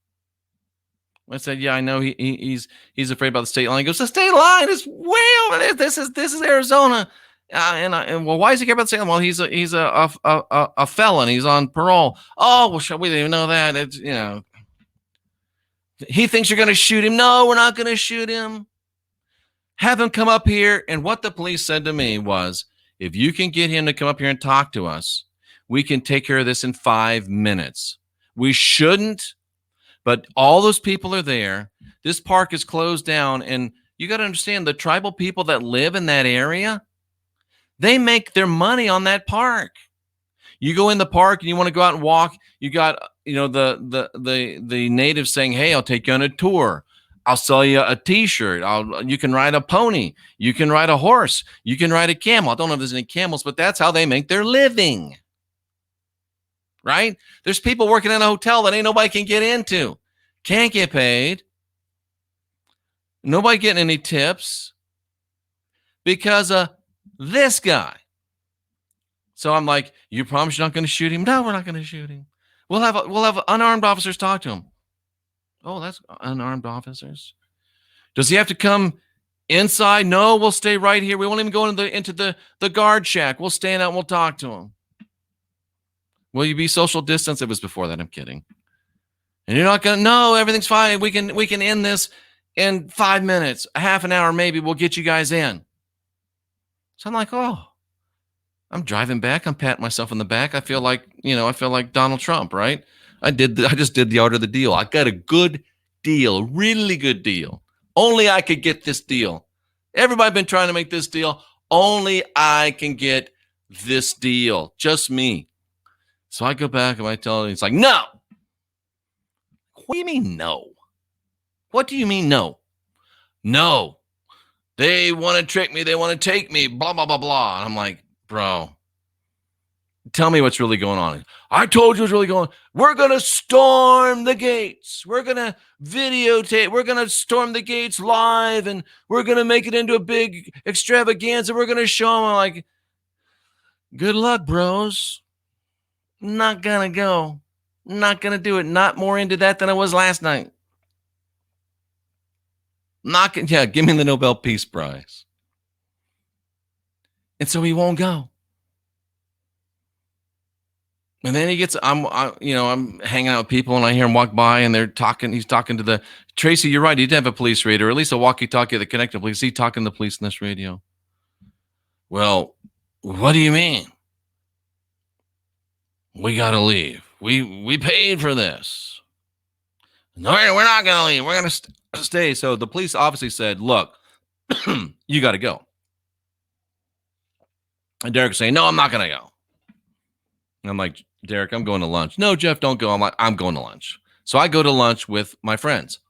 I said, yeah, I know he's afraid about the state line. He goes, the state line is way over there. This is Arizona. And well, why does he care about the state line? Well, he's a felon. He's on parole. Oh, well, we didn't even know that. It's, he thinks you're going to shoot him. No, we're not going to shoot him. Have him come up here. And what the police said to me was, if you can get him to come up here and talk to us, we can take care of this in 5 minutes. We shouldn't But all those people are there. This park is closed down. And you got to understand, the tribal people that live in that area, they make their money on that park. You go in the park and you want to go out and walk. You got, the natives saying, "Hey, I'll take you on a tour. I'll sell you a T-shirt. You can ride a pony. You can ride a horse. You can ride a camel." I don't know if there's any camels, but that's how they make their living. Right? There's people working in a hotel that ain't nobody can get into. Can't get paid. Nobody getting any tips because of this guy. So I'm like, "You promise you're not going to shoot him?" "No, we're not going to shoot him. We'll have unarmed officers talk to him." "Oh, that's unarmed officers. Does he have to come inside?" "No, we'll stay right here. We won't even go into the guard shack. We'll stand out and we'll talk to him." "Will you be social distance?" It was before that. I'm kidding. "And you're not going to?" "No, everything's fine. We can end this in 5 minutes, a half an hour, maybe. We'll get you guys in." So I'm like, oh, I'm driving back. I'm patting myself on the back. I feel like Donald Trump, right? I just did the art of the deal. I got a good deal, really good deal. Only I could get this deal. Everybody been trying to make this deal. Only I can get this deal. Just me. So I go back and I tell him, he's like, "No." "What do you mean no? What do you mean no?" "No. They want to trick me. They want to take me, blah, blah, blah, blah." And I'm like, "Bro, tell me what's really going on." "I told you what's really going on. We're going to storm the gates. We're going to videotape. We're going to storm the gates live, and we're going to make it into a big extravaganza. We're going to show them." I'm like, "Good luck, bros. Not going to go. Not going to do it. Not more into that than I was last night. Give me the Nobel Peace Prize." And so he won't go. And then I'm hanging out with people and I hear him walk by and they're talking. He's talking to Tracy, you're right. He did have a police radio, or at least a walkie-talkie that connected police. He's talking to the police in this radio. "Well, what do you mean?" "We got to leave. We paid for this." "No, we're not going to leave. We're going to stay." So the police obviously said, "Look, you got to go." And Derek's saying, "No, I'm not going to go." And I'm like, "Derek, I'm going to lunch." "No, Jeff, don't go." I'm like, "I'm going to lunch." So I go to lunch with my friends.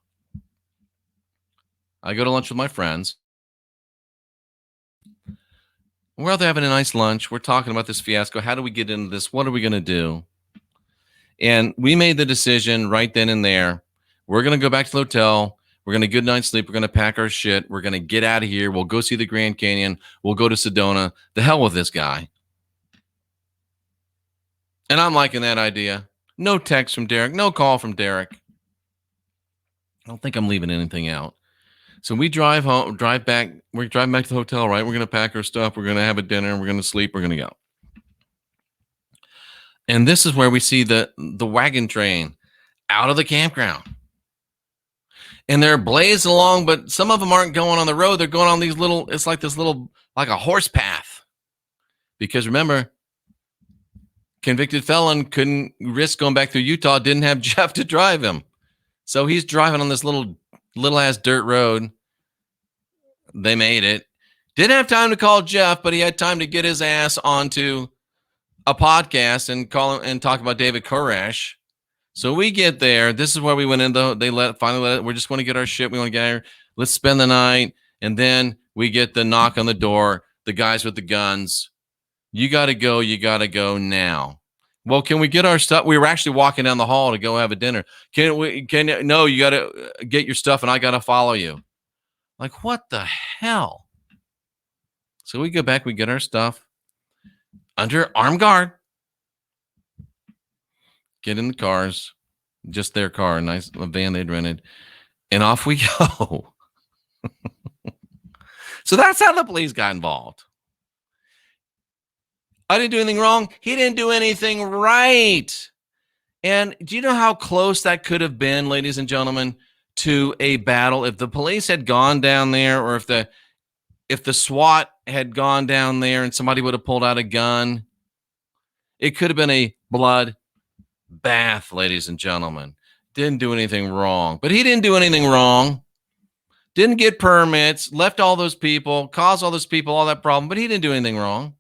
We're out there having a nice lunch. We're talking about this fiasco. How do we get into this? What are we going to do? And we made the decision right then and there. We're going to go back to the hotel. We're going to good night's sleep. We're going to pack our shit. We're going to get out of here. We'll go see the Grand Canyon. We'll go to Sedona. The hell with this guy. And I'm liking that idea. No text from Derek. No call from Derek. I don't think I'm leaving anything out. So we drive back. We're driving back to the hotel, right? We're going to pack our stuff. We're going to have a dinner. We're going to sleep. We're going to go. And this is where we see the wagon train out of the campground. And they're blazing along, but some of them aren't going on the road. They're going on these it's like a horse path. Because remember, convicted felon couldn't risk going back through Utah, didn't have Jeff to drive him. So he's driving on this little ass dirt road. They made it. Didn't have time to call Jeff, but he had time to get his ass onto a podcast and call him and talk about David Koresh. So we get there. This is where we went in. Finally let it. We just want to get our shit. We want to get here. Let's spend the night. And then we get the knock on the door. The guys with the guns. "You got to go. You got to go now." "Well, can we get our stuff?" We were actually walking down the hall to go have a dinner. No, you got to get your stuff and I got to follow you. Like, what the hell? So we go back. We get our stuff under armed guard. Get in the cars, just their car, a van they'd rented, and off we go. So that's how the police got involved. I didn't do anything wrong. He didn't do anything right. And do you know how close that could have been, ladies and gentlemen, to a battle? If the police had gone down there, or if the SWAT had gone down there and somebody would have pulled out a gun, it could have been a blood bath, ladies and gentlemen. didn't do anything wrong. But he didn't do anything wrong. Didn't get permits, left all those people, caused all those people all that problem, but he didn't do anything wrong.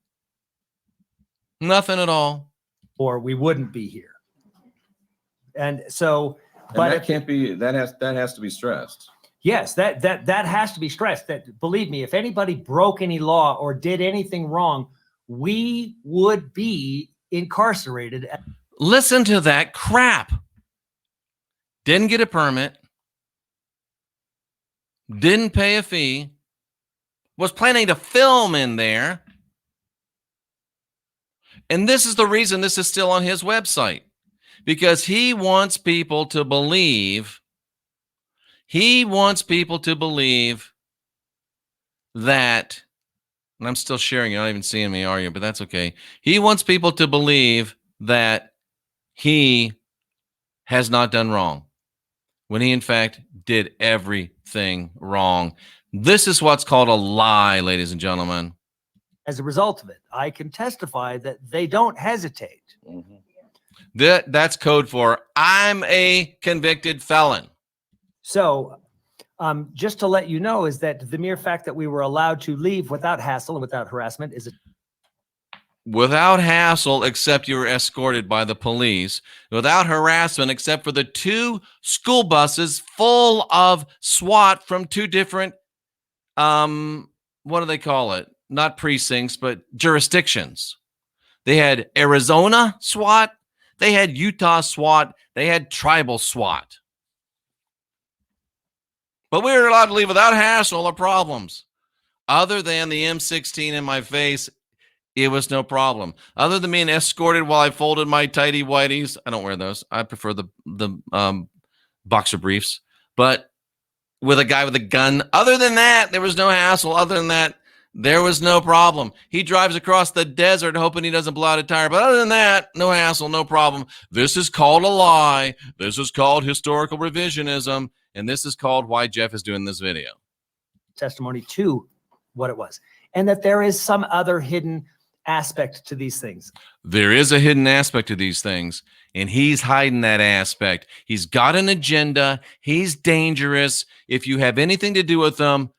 Nothing at all. Or we wouldn't be here. And so, And but that can't be, that has to be stressed. yes, that has to be stressed. That, believe me, if anybody broke any law or did anything wrong, we would be incarcerated. Listen to that crap. Didn't get a permit. Didn't pay a fee. Was planning to film in there. And this is the reason this is still on his website. Because he wants people to believe, that, and I'm still sharing, you're not even seeing me, are you? But that's okay. He wants people to believe that he has not done wrong, when he in fact did everything wrong. This is what's called a lie, ladies and gentlemen. As a result of it, I can testify that they don't hesitate. Mm-hmm. That's code for I'm a convicted felon. So just to let you know is that the mere fact that we were allowed to leave without hassle and without harassment is a Without hassle, except you were escorted by the police. Without harassment, except for the 2 school buses full of SWAT from 2 different, what do they call it? Not precincts, but jurisdictions. They had Arizona SWAT. They had Utah SWAT. They had tribal SWAT. But we were allowed to leave without hassle or problems. Other than the M16 in my face, it was no problem. Other than being escorted while I folded my tighty whities. I don't wear those. I prefer the boxer briefs. But with a guy with a gun. Other than that, there was no hassle. Other than that, there was no problem. He drives across the desert hoping he doesn't blow out a tire. But other than that, no hassle, no problem. This is called a lie. This is called historical revisionism. And this is called why Jeff is doing this video. testimony to what it was. And that there is some other hidden aspect to these things. There is a hidden aspect to these things, and he's hiding that aspect. He's got an agenda. He's dangerous. If you have anything to do with him,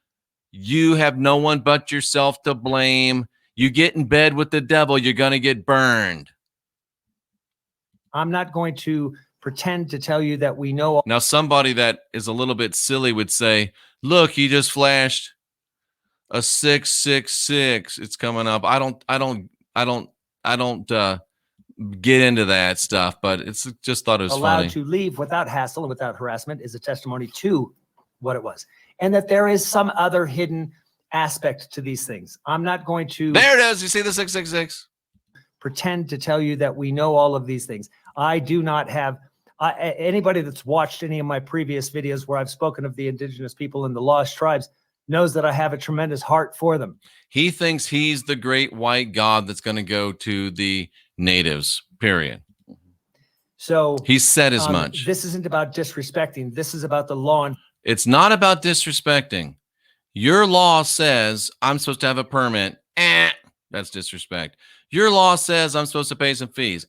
you have no one but yourself to blame. You get in bed with the devil, you're going to get burned. I'm not going to pretend to tell you that we know. Now, somebody that is a little bit silly would say, look, he just flashed a 666. It's coming up. I don't get into that stuff, but it's just thought it was allowed funny. to leave without hassle and without harassment is a testimony to what it was. And that there is some other hidden aspect to these things. I'm not going to There it is. You see the 666? pretend to tell you that we know all of these things. I do not have anybody that's watched any of my previous videos where I've spoken of the indigenous people and the lost tribes knows that I have a tremendous heart for them. He thinks he's the great white God that's going to go to the natives, period. So He said as much. This isn't about disrespecting. This is about the law. And It's not about disrespecting. Your law says I'm supposed to have a permit. That's disrespect. Your law says I'm supposed to pay some fees.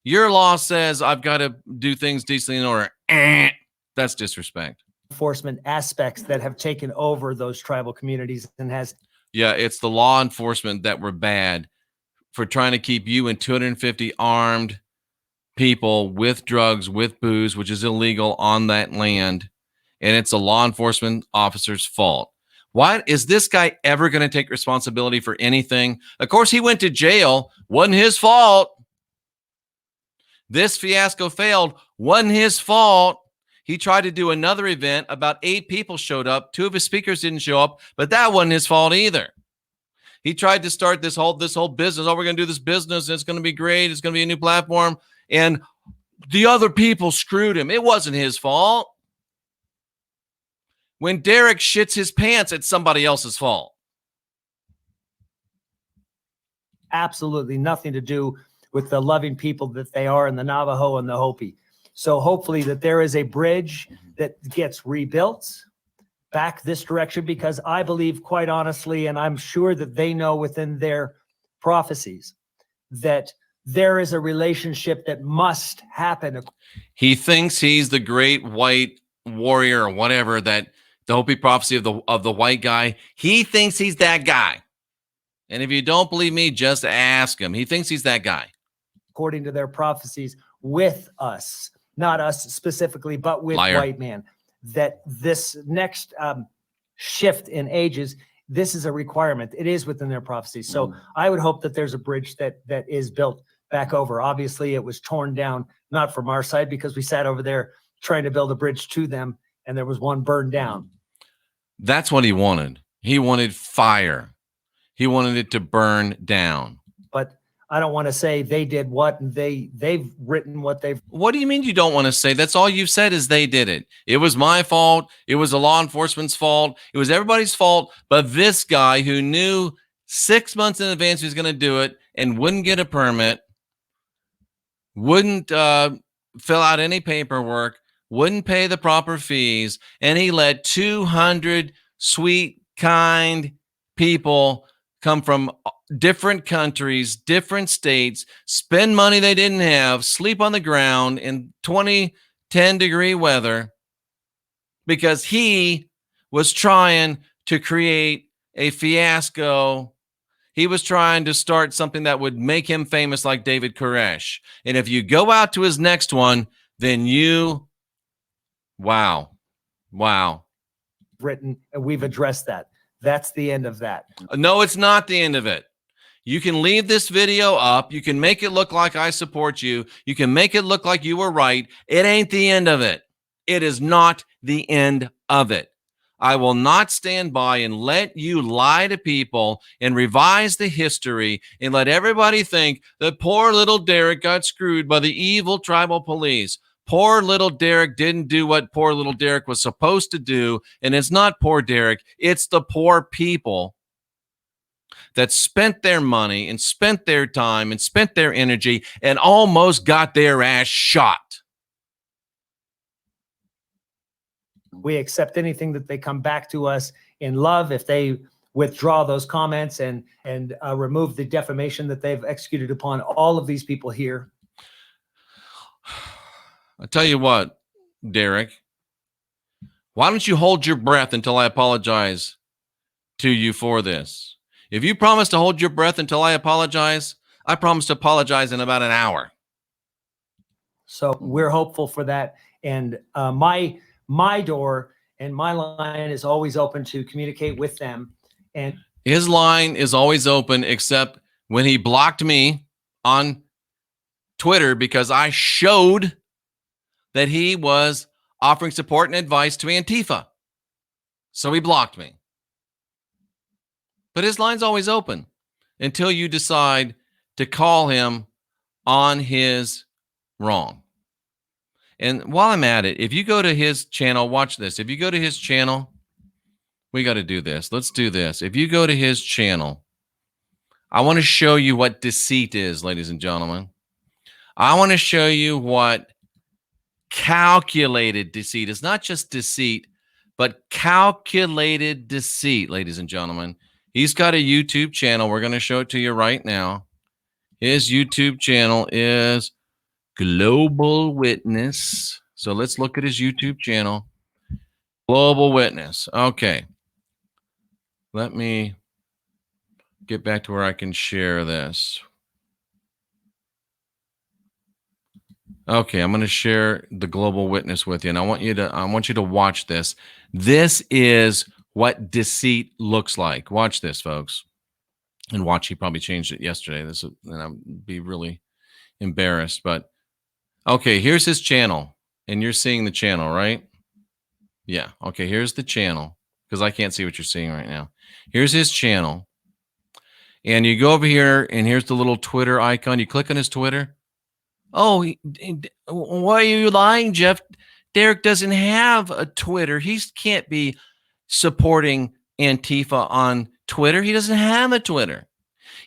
Your law says I've got to do things decently in order. That's disrespect. enforcement aspects that have taken over those tribal communities and has Yeah, it's the law enforcement that were bad for trying to keep you and 250 armed people with drugs, with booze, which is illegal on that land. And it's a law enforcement officer's fault. Why is this guy ever going to take responsibility for anything? Of course, he went to jail. Wasn't his fault. This fiasco failed. Wasn't his fault. He tried to do another event. About 8 people showed up. 2 of his speakers didn't show up, but that wasn't his fault either. He tried to start this whole business. Oh, we're going to do this business. And it's going to be great. It's going to be a new platform. And the other people screwed him. It wasn't his fault. When Derek shits his pants, it's somebody else's fault. absolutely nothing to do with the loving people that they are in the Navajo and the Hopi. So hopefully that there is a bridge that gets rebuilt back this direction, because I believe, quite honestly, and I'm sure that they know within their prophecies, that there is a relationship that must happen. He thinks he's the great white warrior or whatever, that the Hopi prophecy of the white guy. He thinks he's that guy. And if you don't believe me, just ask him. He thinks he's that guy. According to their prophecies, with us, not us specifically, but with Liar. white man, that this next shift in ages, this is a requirement. It is within their prophecies. So I would hope that there's a bridge that is built back over. Obviously, it was torn down, not from our side, because we sat over there trying to build a bridge to them, and there was one burned down. That's what he wanted. He wanted fire. He wanted it to burn down. But I don't want to say they did what, and they've written what they've. What do you mean you don't want to say? That's all you've said is they did it. It was my fault. It was the law enforcement's fault. It was everybody's fault. But this guy who knew 6 months in advance he was going to do it and wouldn't get a permit, wouldn't fill out any paperwork, wouldn't pay the proper fees, and he let 200 sweet, kind people come from different countries, different states, spend money they didn't have, sleep on the ground in 10-degree weather because he was trying to create a fiasco. He was trying to start something that would make him famous like David Koresh. And if you go out to his next one, then wow. Written, and we've addressed that. That's the end of that. No, it's not the end of it. You can leave this video up. You can make it look like I support you. You can make it look like you were right. It ain't the end of it. It is not the end of it. I will not stand by and let you lie to people and revise the history and let everybody think that poor little Derek got screwed by the evil tribal police. Poor little Derek didn't do what poor little Derek was supposed to do. And it's not poor Derek. It's the poor people that spent their money and spent their time and spent their energy and almost got their ass shot. We accept anything that they come back to us in love. If they withdraw those comments and remove the defamation that they've executed upon all of these people here. I tell you what, Derek, why don't you hold your breath until I apologize to you for this? If you promise to hold your breath until I apologize, I promise to apologize in about an hour. So we're hopeful for that. And my door and my line is always open to communicate with them. And his line is always open, except when he blocked me on Twitter because I showed that he was offering support and advice to Antifa. So he blocked me. But his line's always open until you decide to call him on his wrong. And while I'm at it, if you go to his channel, watch this. If you go to his channel, we got to do this. Let's do this. If you go to his channel, I want to show you what deceit is, ladies and gentlemen. I want to show you what calculated deceit is. Not just deceit, but calculated deceit, ladies and gentlemen. He's got a YouTube channel. We're going to show it to you right now. His YouTube channel is Global Witness. So let's look at his YouTube channel. Global Witness. Okay. Let me get back to where I can share this. Okay, I'm going to share the Global Witness with you, and I want you to watch this. This is what deceit looks like. Watch this, folks. And watch, he probably changed it yesterday. And I'd be really embarrassed. But okay, here's his channel. And you're seeing the channel, right? Yeah. Okay, here's the channel. Because I can't see what you're seeing right now. Here's his channel. And you go over here, and here's the little Twitter icon. You click on his Twitter. Oh, why are you lying, Jeff? Derek doesn't have a Twitter. He can't be supporting Antifa on Twitter. He doesn't have a Twitter.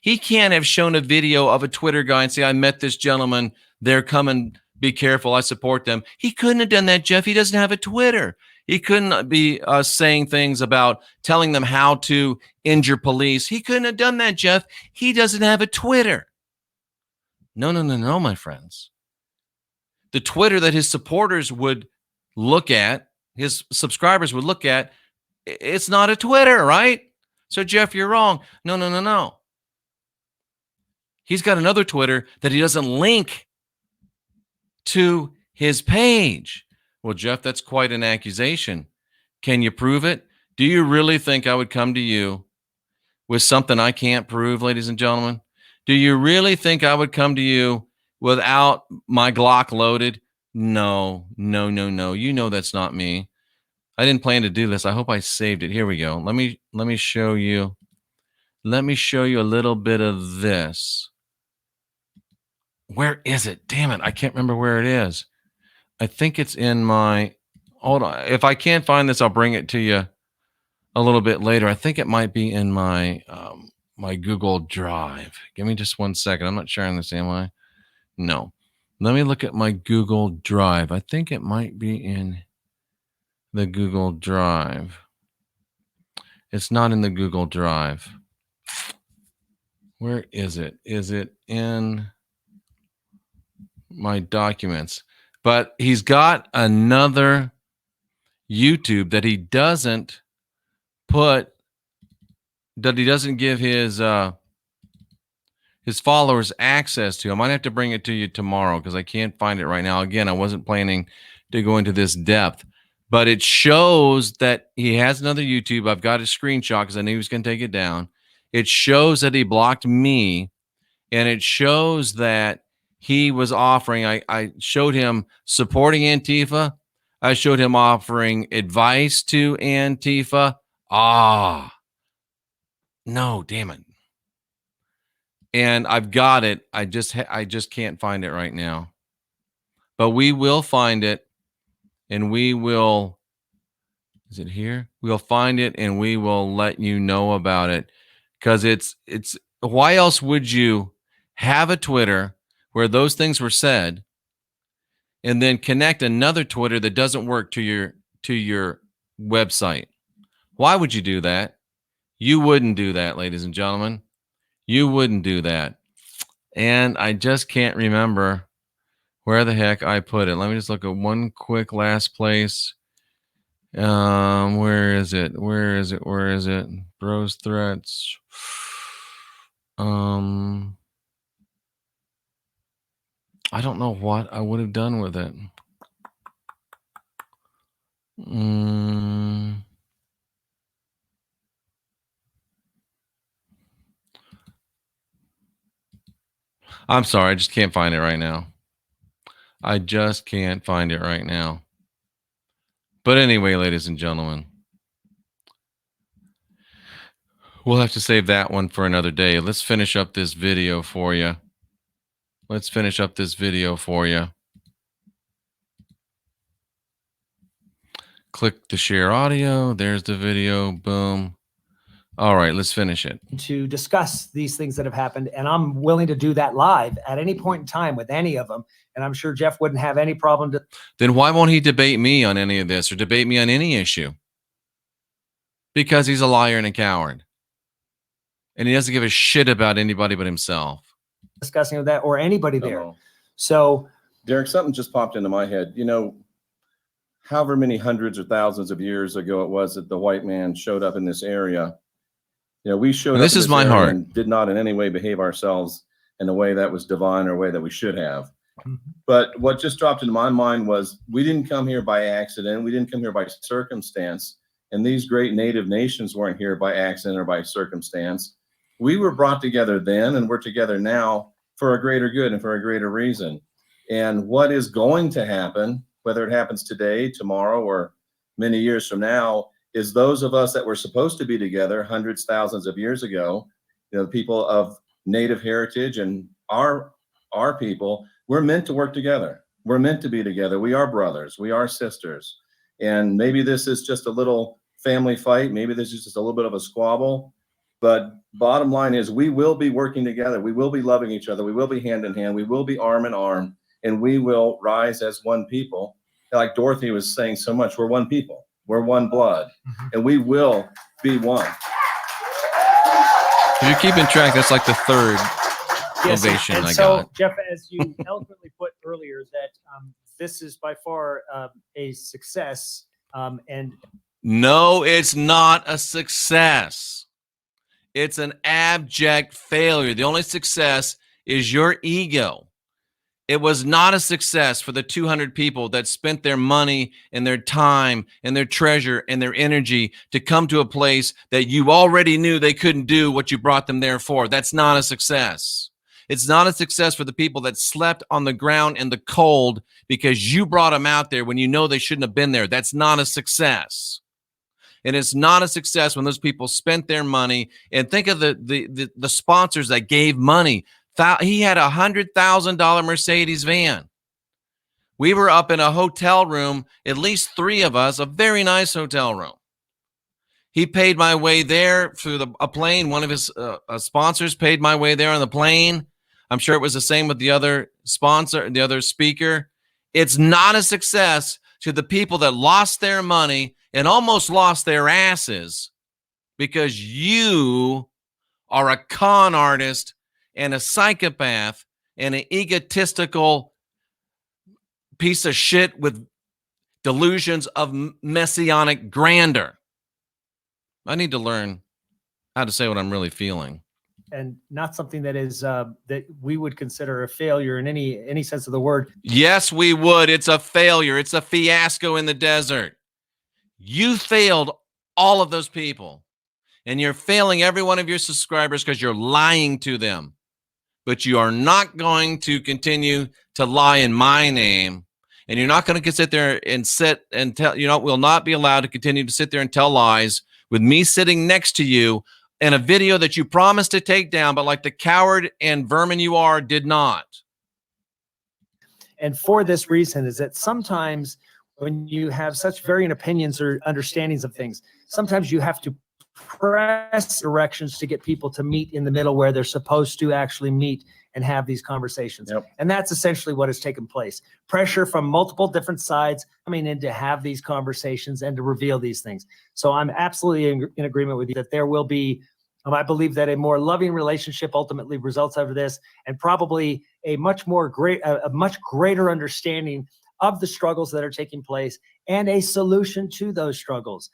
He can't have shown a video of a Twitter guy and say, I met this gentleman. They're coming. Be careful. I support them. He couldn't have done that, Jeff. He doesn't have a Twitter. He couldn't be saying things about telling them how to injure police. He couldn't have done that, Jeff. He doesn't have a Twitter. No, no, no, no, my friends. The Twitter that his supporters would look at, his subscribers would look at, it's not a Twitter, right? So, Jeff, you're wrong. No, no, no, no. He's got another Twitter that he doesn't link to his page. Well, Jeff, that's quite an accusation. Can you prove it? Do you really think I would come to you with something I can't prove, ladies and gentlemen? Do you really think I would come to you without my Glock loaded? No, no, no, no. You know that's not me. I didn't plan to do this. I hope I saved it. Here we go. Let me show you. Let me show you a little bit of this. Where is it? Damn it. I can't remember where it is. I think it's in my, hold on. If I can't find this, I'll bring it to you a little bit later. I think it might be in my my Google Drive. Give me just 1 second. I'm not sharing this, am I? No. Let me look at my Google Drive. I think it might be in the Google Drive. It's not in the Google Drive. Where is it? Is it in my documents? But he's got another YouTube that he doesn't put, that he doesn't give his followers access to. I might have to bring it to you tomorrow because I can't find it right now. Again, I wasn't planning to go into this depth, but it shows that he has another YouTube. I've got a screenshot because I knew he was going to take it down. It shows that he blocked me, and it shows that he was offering, I showed him supporting Antifa. I showed him offering advice to Antifa. No, damn it. And I've got it. I just can't find it right now. But we will find it, and we will, is it here? We'll find it, and we will let you know about it. Because it's why else would you have a Twitter where those things were said and then connect another Twitter that doesn't work to your website? Why would you do that? You wouldn't do that, ladies and gentlemen. You wouldn't do that. And I just can't remember where the heck I put it. Let me just look at one quick last place. Where is it? Where is it? Where is it? Bros threats. I don't know what I would have done with it. I'm sorry, I just can't find it right now. I just can't find it right now. But anyway, ladies and gentlemen, we'll have to save that one for another day. Let's finish up this video for you. Let's finish up this video for you. Click the share audio. There's the video. Boom. All right, let's finish it. To discuss these things that have happened, and I'm willing to do that live at any point in time with any of them, and I'm sure Jeff wouldn't have any problem to. Then why won't he debate me on any of this or debate me on any issue? Because he's a liar and a coward, and he doesn't give a shit about anybody but himself. Discussing with that or anybody there. So, Derek, something just popped into my head. You know, however many hundreds or thousands of years ago it was that the white man showed up in this area. You know, we showed up. This is my heart. And did not in any way behave ourselves in a way that was divine or a way that we should have. Mm-hmm. But what just dropped into my mind was we didn't come here by accident. We didn't come here by circumstance. And these great native nations weren't here by accident or by circumstance. We were brought together then, and we're together now for a greater good and for a greater reason. And what is going to happen, whether it happens today, tomorrow, or many years from now, is those of us that were supposed to be together hundreds, thousands of years ago, you know, people of native heritage and our people, we're meant to work together. We're meant to be together. We are brothers. We are sisters. And maybe this is just a little family fight. Maybe this is just a little bit of a squabble. But bottom line is we will be working together. We will be loving each other. We will be hand in hand. We will be arm in arm. And we will rise as one people. Like Dorothy was saying so much, we're one people. We're one blood, and we will be one. If you're keeping track, that's like the third Yes, ovation and I so, got. Jeff, as you eloquently put earlier, that this is by far a success, and No, it's not a success. It's an abject failure. The only success is your ego. It was not a success for the 200 people that spent their money and their time and their treasure and their energy to come to a place that you already knew they couldn't do what you brought them there for. That's not a success. It's not a success for the people that slept on the ground in the cold because you brought them out there when you know they shouldn't have been there. That's not a success. And it's not a success when those people spent their money. And think of the sponsors that gave money. He had a $100,000 Mercedes van. We were up in a hotel room, at least 3 of us, a very nice hotel room. He paid my way there through a plane. One of his sponsors paid my way there on the plane. I'm sure it was the same with the other sponsor, the other speaker. It's not a success to the people that lost their money and almost lost their asses because you are a con artist and a psychopath and an egotistical piece of shit with delusions of messianic grandeur. I need to learn how to say what I'm really feeling. and not something that is that we would consider a failure in any sense of the word. Yes, we would. It's a failure. It's a fiasco in the desert. You failed all of those people, and you're failing every one of your subscribers because you're lying to them. But you are not going to continue to lie in my name, and you're not going to sit there and tell. Will not be allowed to continue to sit there and tell lies with me sitting next to you in a video that you promised to take down, but like the coward and vermin you are, did not. And for this reason is that sometimes when you have such varying opinions or understandings of things, sometimes you have to press directions to get people to meet in the middle where they're supposed to actually meet and have these conversations. Yep. And that's essentially what has taken place. Pressure from multiple different sides coming in to have these conversations and to reveal these things. So I'm absolutely in agreement with you that there will be, I believe that a more loving relationship ultimately results out of this, and probably a much greater understanding of the struggles that are taking place and a solution to those struggles.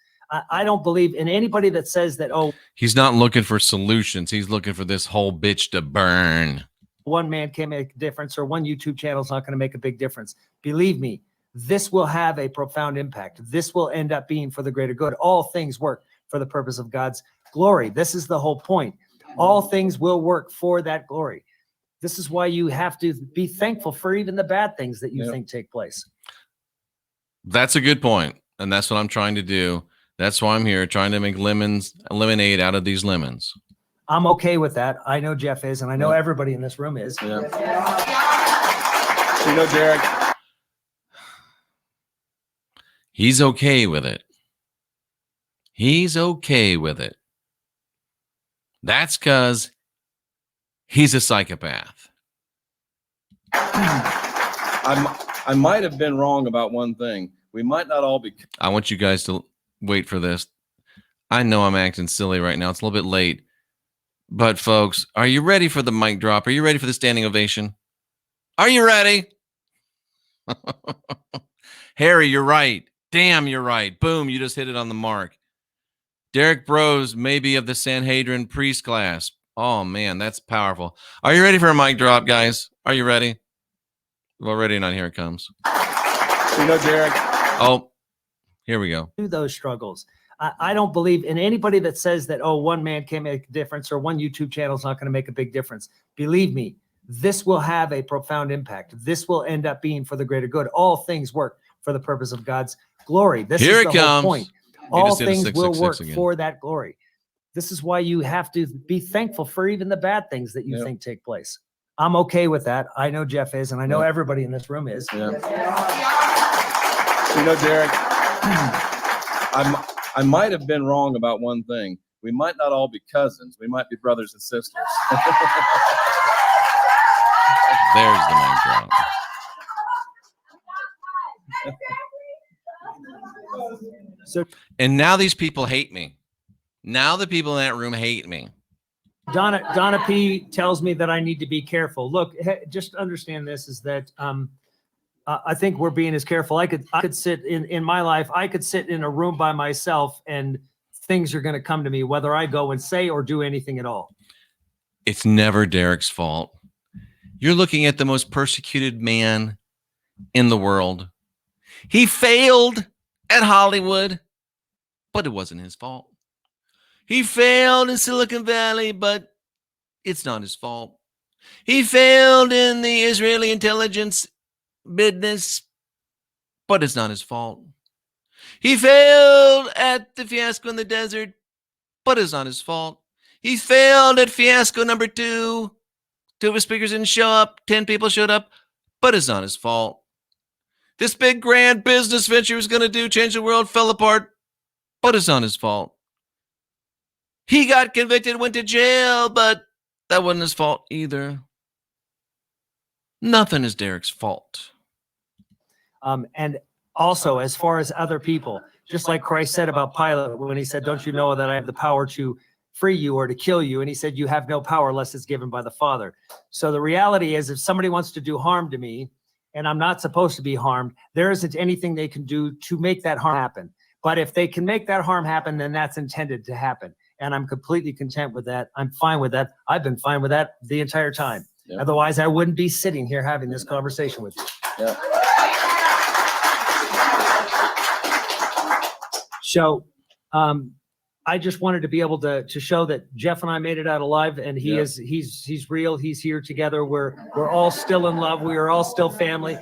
I don't believe in anybody that says that, oh, He's not looking for solutions. He's looking for this whole bitch to burn. one man can't make a difference or one YouTube channel is not going to make a big difference. Believe me, this will have a profound impact. This will end up being for the greater good. All things work for the purpose of God's glory. This is the whole point. All things will work for that glory. This is why you have to be thankful for even the bad things that you think take place. That's a good point, and that's what I'm trying to do. That's why I'm here, trying to make lemonade out of these lemons. I'm okay with that. I know Jeff is, and I know everybody in this room is. Yeah. You know, Derek. He's okay with it. He's okay with it. That's because he's a psychopath. I might have been wrong about one thing. We might not all be. I want you guys to wait for this. I know I'm acting silly right now. It's a little bit late. But folks, are you ready for the mic drop? Are you ready for the standing ovation? Are you ready? Harry, you're right. Damn, you're right. Boom, you just hit it on the mark. Derek Bros, maybe of the Sanhedrin priest class. Oh, man, that's powerful. Are you ready for a mic drop, guys? Are you ready? Well, ready or not, here it comes. You know, Derek. Oh, here we go. To those struggles. I don't believe in anybody that says that, oh, one man can't make a difference or one YouTube channel is not going to make a big difference. Believe me, this will have a profound impact. This will end up being for the greater good. All things work for the purpose of God's glory. This Here is it the whole comes. point. You All just did a things will 666 work again. for that glory. This is why you have to be thankful for even the bad things that you think take place. I'm okay with that. I know Jeff is, and I know everybody in this room is. Yeah. You know, Derek. I might have been wrong about one thing. We might not all be cousins. We might be brothers and sisters. There's the mic drop. So And now these people hate me. Now the people in that room hate me. Donna P tells me that I need to be careful. Look, just understand this is that I think we're being as careful. I could sit in my life. I could sit in a room by myself and things are going to come to me, whether I go and say or do anything at all. It's never Derek's fault. You're looking at the most persecuted man in the world. He failed at Hollywood, but it wasn't his fault. He failed in Silicon Valley, but it's not his fault. He failed in the Israeli intelligence business, but it's not his fault. He failed at the fiasco in the desert, but it's not his fault. He failed at fiasco number 2. 2 of his speakers didn't show up. 10 people showed up, but it's not his fault. This big grand business venture he was going to do, change the world, fell apart, but it's not his fault. He got convicted, went to jail, but that wasn't his fault either. Nothing is Derek's fault. And also, as far as other people, just like Christ said about Pilate when he said, don't you know that I have the power to free you or to kill you? And he said, you have no power unless it's given by the Father. So the reality is, if somebody wants to do harm to me and I'm not supposed to be harmed, there isn't anything they can do to make that harm happen. But if they can make that harm happen, then that's intended to happen. And I'm completely content with that. I'm fine with that. I've been fine with that the entire time. Yeah. Otherwise, I wouldn't be sitting here having this conversation with you. Yeah. So I just wanted to be able to show that Jeff and I made it out alive, and he's real. He's here together. We're all still in love. We are all still family.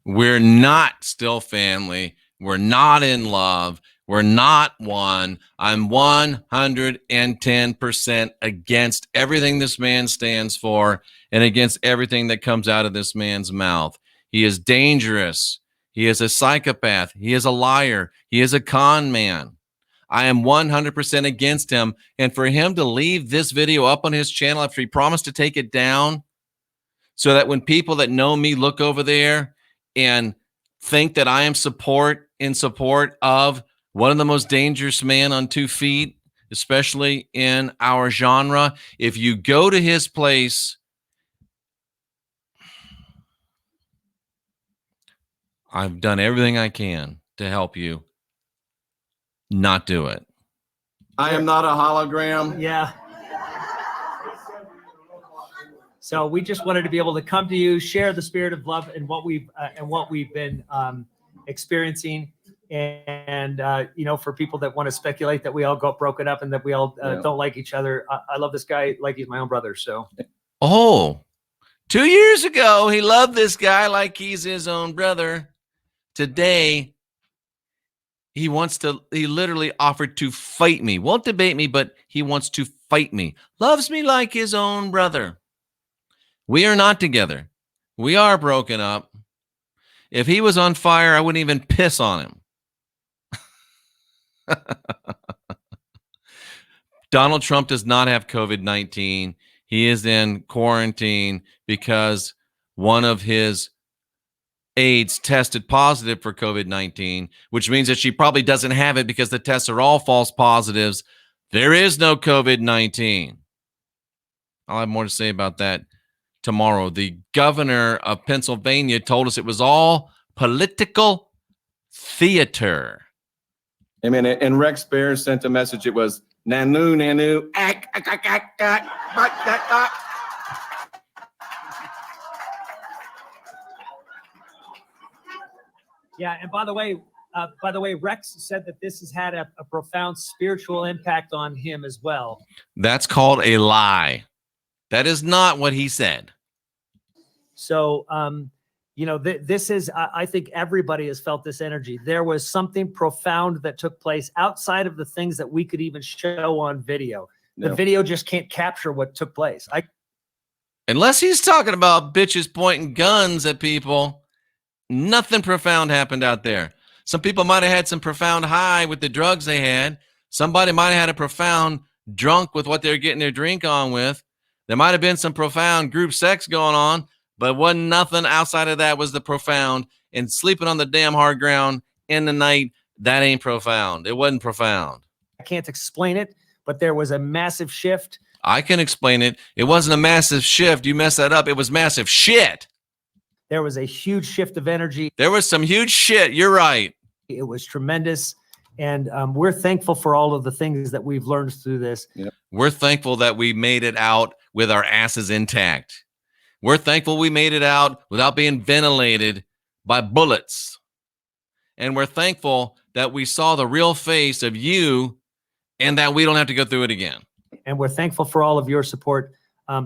We're not still family. We're not in love. We're not one. I'm 110% against everything this man stands for and against everything that comes out of this man's mouth. He is dangerous. He is a psychopath. He is a liar. He is a con man. I am 100% against him. And for him to leave this video up on his channel after he promised to take it down so that when people that know me look over there and think that I am in support of one of the most dangerous men on 2 feet, especially in our genre, if you go to his place, I've done everything I can to help you not do it. I am not a hologram. Yeah. So we just wanted to be able to come to you, share the spirit of love and what we've been experiencing. And for people that want to speculate that we all got broken up and that we all don't like each other, I love this guy like he's my own brother. So, 2 years ago, he loved this guy like he's his own brother. Today, he literally offered to fight me. Won't debate me, but he wants to fight me. Loves me like his own brother. We are not together. We are broken up. If he was on fire, I wouldn't even piss on him. Donald Trump does not have COVID-19. He is in quarantine because one of his aides tested positive for COVID-19, which means that she probably doesn't have it because the tests are all false positives. There is no COVID-19. I'll have more to say about that tomorrow. The governor of Pennsylvania told us it was all political theater. Amen. And Rex Bears sent a message. It was nanu, nanu, Yeah, and by the way, Rex said that this has had a profound spiritual impact on him as well. That's called a lie. That is not what he said. So, this is, I think everybody has felt this energy. There was something profound that took place outside of the things that we could even show on video. The video just can't capture what took place. Unless he's talking about bitches pointing guns at people, nothing profound happened out there. Some people might have had some profound high with the drugs they had. Somebody might have had a profound drunk with what they're getting their drink on with. There might have been some profound group sex going on, but wasn't nothing outside of that was the profound. And sleeping on the damn hard ground in the night, that ain't profound. It wasn't profound. I can't explain it, but there was a massive shift. I can explain it. It wasn't a massive shift. You messed that up. It was massive shit. There was a huge shift of energy. There was some huge shit. You're right. It was tremendous. And we're thankful for all of the things that we've learned through this. We're thankful that we made it out with our asses intact. We're thankful we made it out without being ventilated by bullets. And we're thankful that we saw the real face of you and that we don't have to go through it again. And we're thankful for all of your support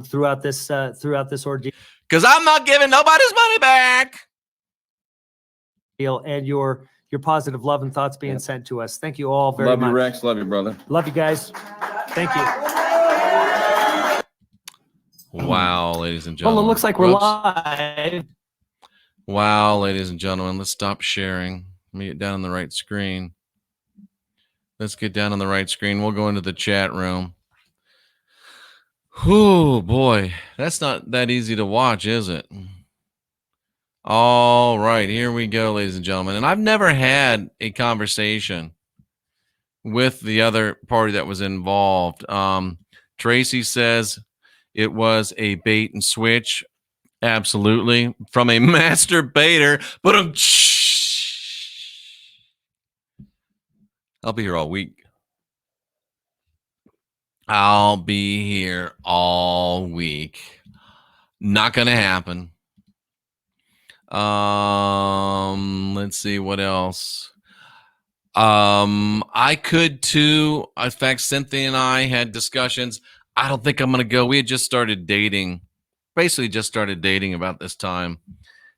throughout this ordeal. Because I'm not giving nobody's money back. And your positive love and thoughts being sent to us. Thank you all very much. Love you, Rex. Love you, brother. Love you guys. Thank you. Wow, ladies and gentlemen. Well, it looks like we're live. Wow, ladies and gentlemen. Let's stop sharing. Let me get down on the right screen. Let's get down on the right screen. We'll go into the chat room. Oh, boy. That's not that easy to watch, is it? All right, here we go, ladies and gentlemen. And I've never had a conversation with the other party that was involved. Tracy says it was a bait and switch. Absolutely. From a master baiter. But I'll be here all week. I'll be here all week. Not going to happen. Let's see what else. I could too. In fact, Cynthia and I had discussions. I don't think I'm going to go. We had just started dating, basically just started dating about this time.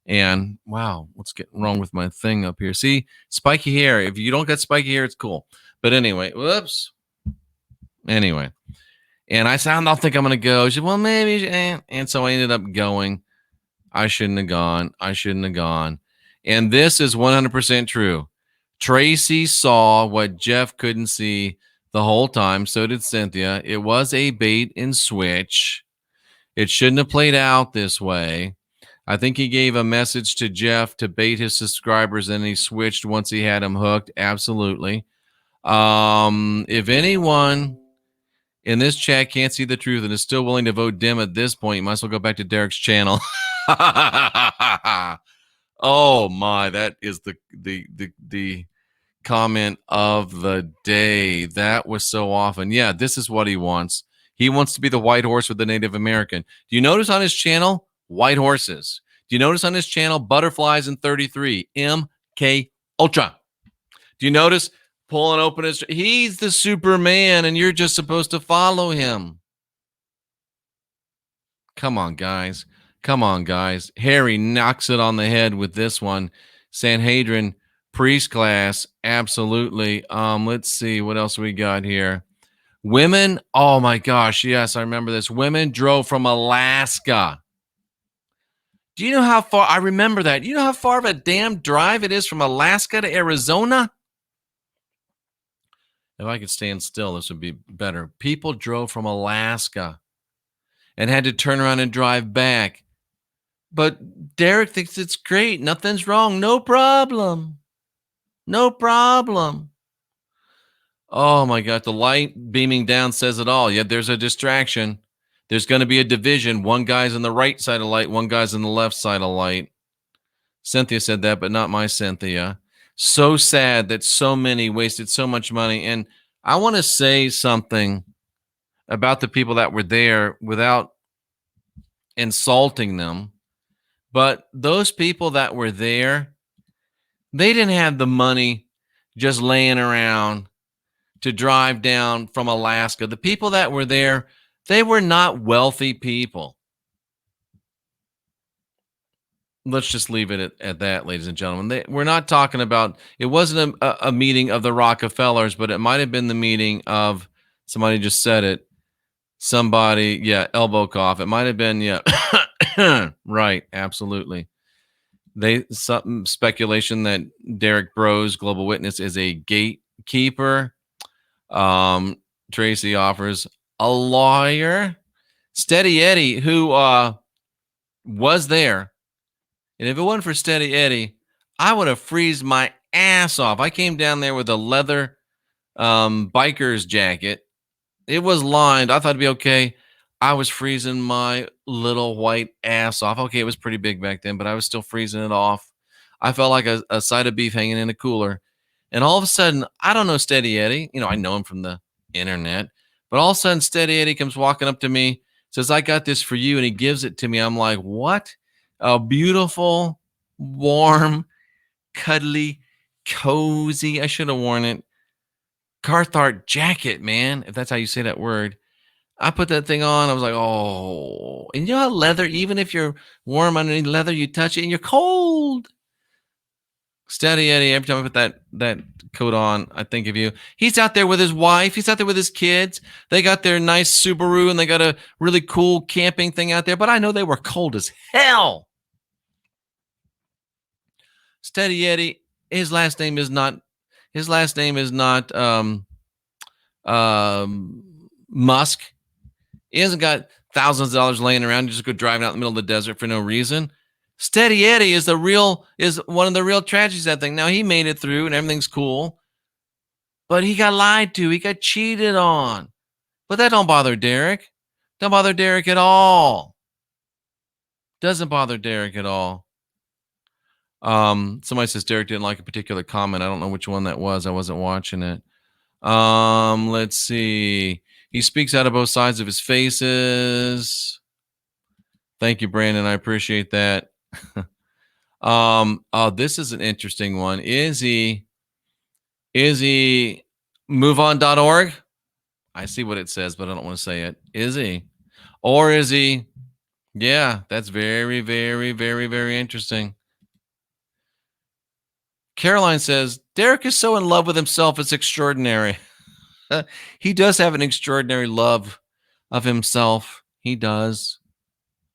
And wow, what's getting wrong with my thing up here? See, spiky hair. If you don't get spiky hair, it's cool. But anyway, whoops. Anyway, and I said, I don't think I'm going to go. She said, well, maybe. And so I ended up going. I shouldn't have gone. And this is 100% true. Tracy saw what Jeff couldn't see the whole time. So did Cynthia. It was a bait and switch. It shouldn't have played out this way. I think he gave a message to Jeff to bait his subscribers, and he switched once he had him hooked. Absolutely. If anyone in this chat can't see the truth and is still willing to vote dim at this point, you might as well go back to Derek's channel. Oh my, that is the comment of the day. That was so often. Yeah, this is what he wants. He wants to be the white horse with the Native American. Do you notice on his channel, white horses? Do you notice on his channel, butterflies in 33, MK Ultra? Do you notice pulling open his, he's the Superman and you're just supposed to follow him. Come on, guys. Harry knocks it on the head with this one. Sanhedrin priest class. Absolutely. Let's see what else we got here. Women. Oh my gosh. Yes, I remember this. Women drove from Alaska. Do you know how far? I remember that. You know how far of a damn drive it is from Alaska to Arizona? If I could stand still, this would be better. People drove from Alaska and had to turn around and drive back. But Derek thinks it's great. Nothing's wrong. No problem. Oh, my God. The light beaming down says it all. Yet there's a distraction. There's going to be a division. One guy's on the right side of light. One guy's on the left side of light. Cynthia said that, but not my Cynthia. So sad that so many wasted so much money. And I want to say something about the people that were there without insulting them. But those people that were there, they didn't have the money just laying around to drive down from Alaska. The people that were there, they were not wealthy people. Let's just leave it at that, ladies and gentlemen. We're not talking about, it wasn't a meeting of the Rockefellers, but it might have been the meeting of, somebody just said it, somebody, elbow cough. It might have been, right, absolutely. Some speculation that Derek Bros, Global Witness, is a gatekeeper. Tracy offers a lawyer. Steady Eddie, who was there. And if it wasn't for Steady Eddie, I would have freezed my ass off. I came down there with a leather biker's jacket It was lined. I thought it'd be okay. I was freezing my little white ass off. Okay, it was pretty big back then, but I was still freezing it off. I felt like a side of beef hanging in a cooler. And all of a sudden, I don't know Steady Eddie. I know him from the internet. But all of a sudden, Steady Eddie comes walking up to me, says, I got this for you. And he gives it to me. I'm like, what? A beautiful, warm, cuddly, cozy. I should have worn it. Carthartt jacket, man, if that's how you say that word. I put that thing on. I was like, oh. And you know how leather, even if you're warm underneath leather, you touch it and you're cold. Steady Eddie, every time I put that coat on, I think of you. He's out there with his wife. He's out there with his kids. They got their nice Subaru and they got a really cool camping thing out there. But I know they were cold as hell. Steady Eddie, his last name is not Musk. He hasn't got thousands of dollars laying around. You just go driving out in the middle of the desert for no reason. Steady Eddie is one of the real tragedies of that thing. Now he made it through and everything's cool, but he got lied to. He got cheated on. But that don't bother Derek. Don't bother Derek at all. Doesn't bother Derek at all. Somebody says Derek didn't like a particular comment. I don't know which one that was. I wasn't watching it. Let's see. He speaks out of both sides of his faces. Thank you, Brandon. I appreciate that. Oh, this is an interesting one. Is he moveon.org? I see what it says, but I don't want to say it. Is he? Or is he? Yeah, that's very, very, very, very interesting. Caroline says, Derek is so in love with himself, it's extraordinary. He does have an extraordinary love of himself. He does.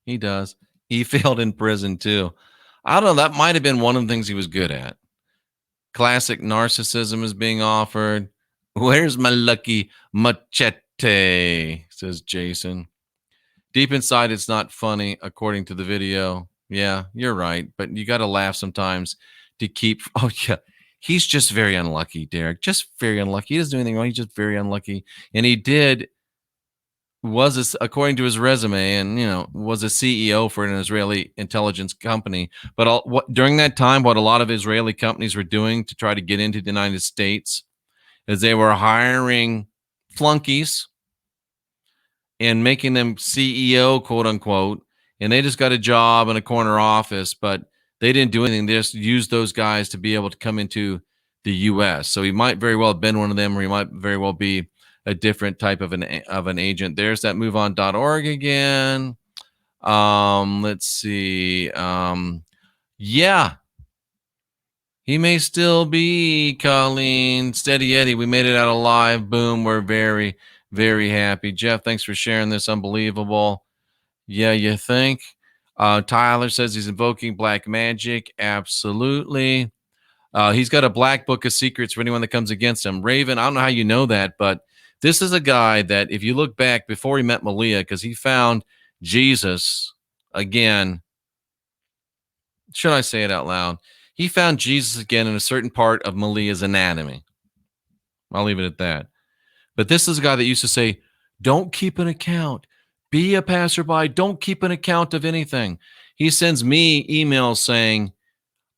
He does. He failed in prison too. I don't know. That might have been one of the things he was good at. Classic narcissism is being offered. Where's my lucky machete? Says Jason. Deep inside, it's not funny, according to the video. Yeah, you're right. But you got to laugh sometimes to keep. Oh, yeah. He's just very unlucky, Derek. Just very unlucky. He doesn't do anything wrong. He's just very unlucky. And he according to his resume, and was a CEO for an Israeli intelligence company. But during that time, what a lot of Israeli companies were doing to try to get into the United States is they were hiring flunkies and making them CEO, quote unquote, and they just got a job in a corner office, but they didn't do anything. They just used those guys to be able to come into the U.S. So he might very well have been one of them, or he might very well be a different type of an agent. There's that moveon.org again. Let's see. Yeah. He may still be, Colleen. Steady Eddie. We made it out alive. Boom. We're very, very happy. Jeff, thanks for sharing this. Unbelievable. Yeah, you think? Tyler says he's invoking black magic. Absolutely. He's got a black book of secrets for anyone that comes against him. Raven, I don't know how you know that, but this is a guy that if you look back before he met Malia, because he found Jesus again. Should I say it out loud? He found Jesus again in a certain part of Malia's anatomy. I'll leave it at that. But this is a guy that used to say, don't keep an account. Be a passerby. Don't keep an account of anything. He sends me emails saying,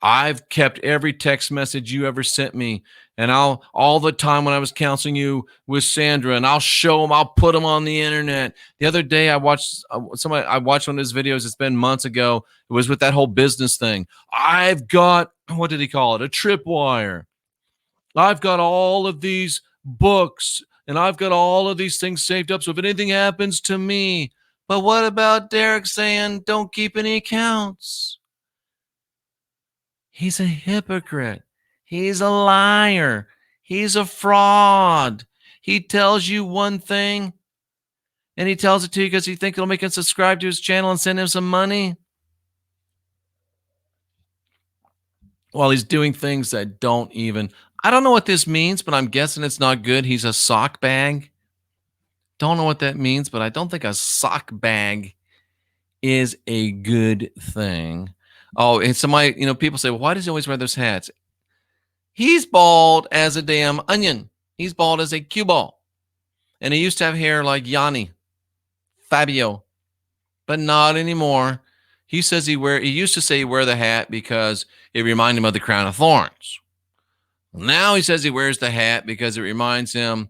I've kept every text message you ever sent me. And all the time when I was counseling you with Sandra, and I'll show them, I'll put them on the internet. The other day I watched one of his videos. It's been months ago. It was with that whole business thing. I've got, what did he call it? A tripwire. I've got all of these books and I've got all of these things saved up. So if anything happens to me, but what about Derek saying, don't keep any accounts? He's a hypocrite. He's a liar. He's a fraud. He tells you one thing, and he tells it to you because he thinks it'll make him subscribe to his channel and send him some money, while he's doing things that don't even. I don't know what this means, but I'm guessing it's not good. He's a sock bag. Don't know what that means, but I don't think a sock bag is a good thing. Oh, and somebody, people say, well, why does he always wear those hats? He's bald as a damn onion. He's bald as a cue ball. And he used to have hair like Yanni, Fabio, but not anymore. He says he used to say he wear the hat because it reminded him of the crown of thorns. Now he says he wears the hat because it reminds him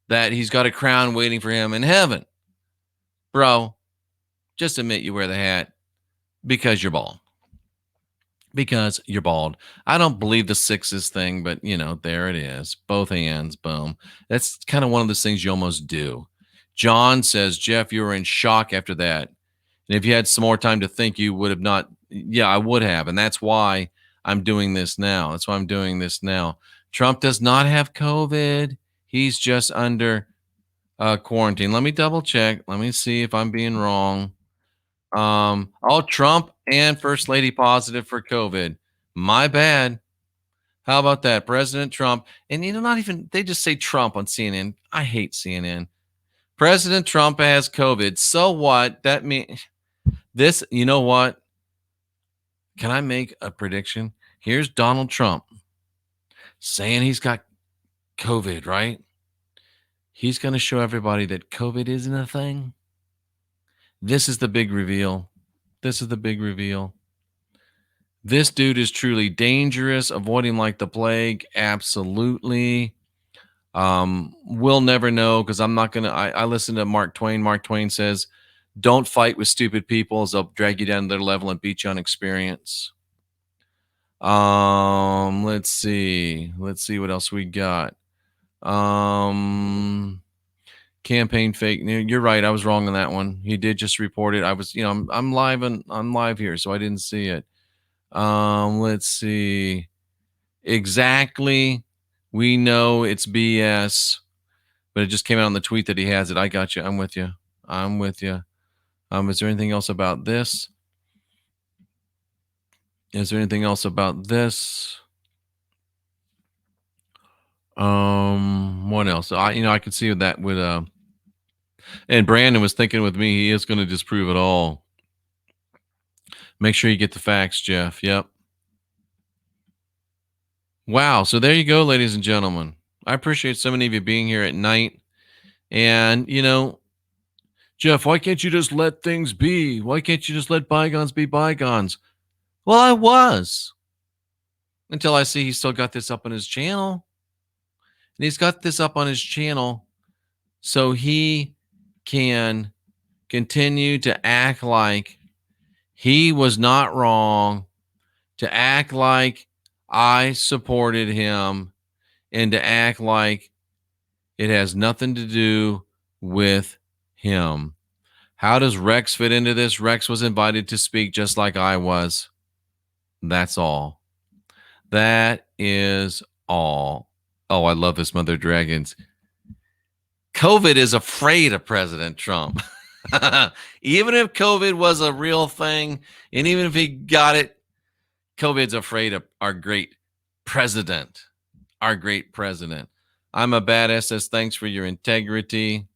that he's got a crown waiting for him in heaven. Bro, just admit you wear the hat because you're bald. Because you're bald. I don't believe the sixes thing, but there it is. Both hands, boom. That's kind of one of those things you almost do. John says, Jeff, you were in shock after that. And if you had some more time to think, you would have not. Yeah, I would have. And that's why I'm doing this now. That's why I'm doing this now. Trump does not have COVID. He's just under quarantine. Let me double check. Let me see if I'm being wrong. Trump and First Lady positive for COVID. My bad. How about that? President Trump. And not even, they just say Trump on CNN. I hate CNN. President Trump has COVID. So what? That means this, you know what? Can I make a prediction? Here's Donald Trump saying he's got COVID, right? He's going to show everybody that COVID isn't a thing. This is the big reveal. This is the big reveal. This dude is truly dangerous. Avoid him like the plague. Absolutely. We'll never know because I'm not going to. I listen to Mark Twain. Mark Twain says, don't fight with stupid people as they'll drag you down to their level and beat you on experience. Let's see what else we got. Campaign fake. You're right. I was wrong on that one. He did just report it. I was, I'm live here, so I didn't see it. Let's see. Exactly. We know it's BS, but it just came out on the tweet that he has it. I got you. I'm with you. Is there anything else about this? What else? I could see that with and Brandon was thinking with me, he is going to disprove it all. Make sure you get the facts, Jeff. Yep. Wow. So there you go, ladies and gentlemen. I appreciate so many of you being here at night. And, Jeff, why can't you just let things be? Why can't you just let bygones be bygones? Well, I was. Until I see he's still got this up on his channel. And he's got this up on his channel so he can continue to act like he was not wrong, to act like I supported him, and to act like it has nothing to do with him. How does Rex fit into this? Rex was invited to speak just like I was. That's all. That is all. Oh, I love this, Mother Dragons. COVID is afraid of President Trump. Even if COVID was a real thing, and even if he got it, COVID's afraid of our great president. Our great president. I'm a badass. Says thanks for your integrity.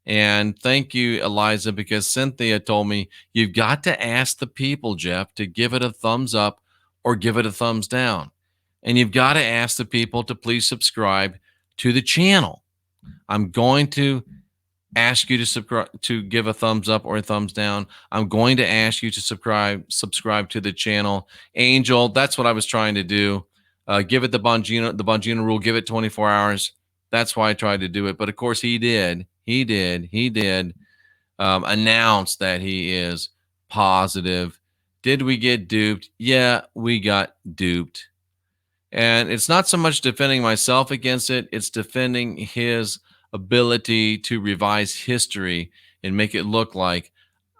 And thank you, Eliza, because Cynthia told me you've got to ask the people, Jeff, to give it a thumbs up or give it a thumbs down. And you've got to ask the people to please subscribe to the channel. I'm going to ask you to give a thumbs up or a thumbs down. I'm going to ask you to subscribe to the channel. Angel, that's what I was trying to do. Give it the Bongino rule. Give it 24 hours. That's why I tried to do it. But of course he did. He did announce that he is positive. Did we get duped? Yeah, we got duped. And it's not so much defending myself against it. It's defending his ability to revise history and make it look like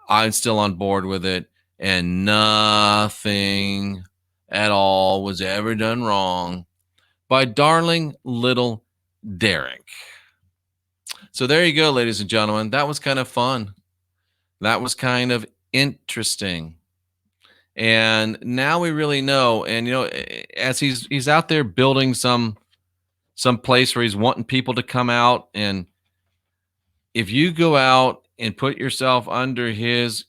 I'm still on board with it and nothing at all was ever done wrong by darling little Derek. So there you go, ladies and gentlemen. That was kind of fun. That was kind of interesting. And now we really know. And as he's out there building some place where he's wanting people to come out, and if you go out and put yourself under his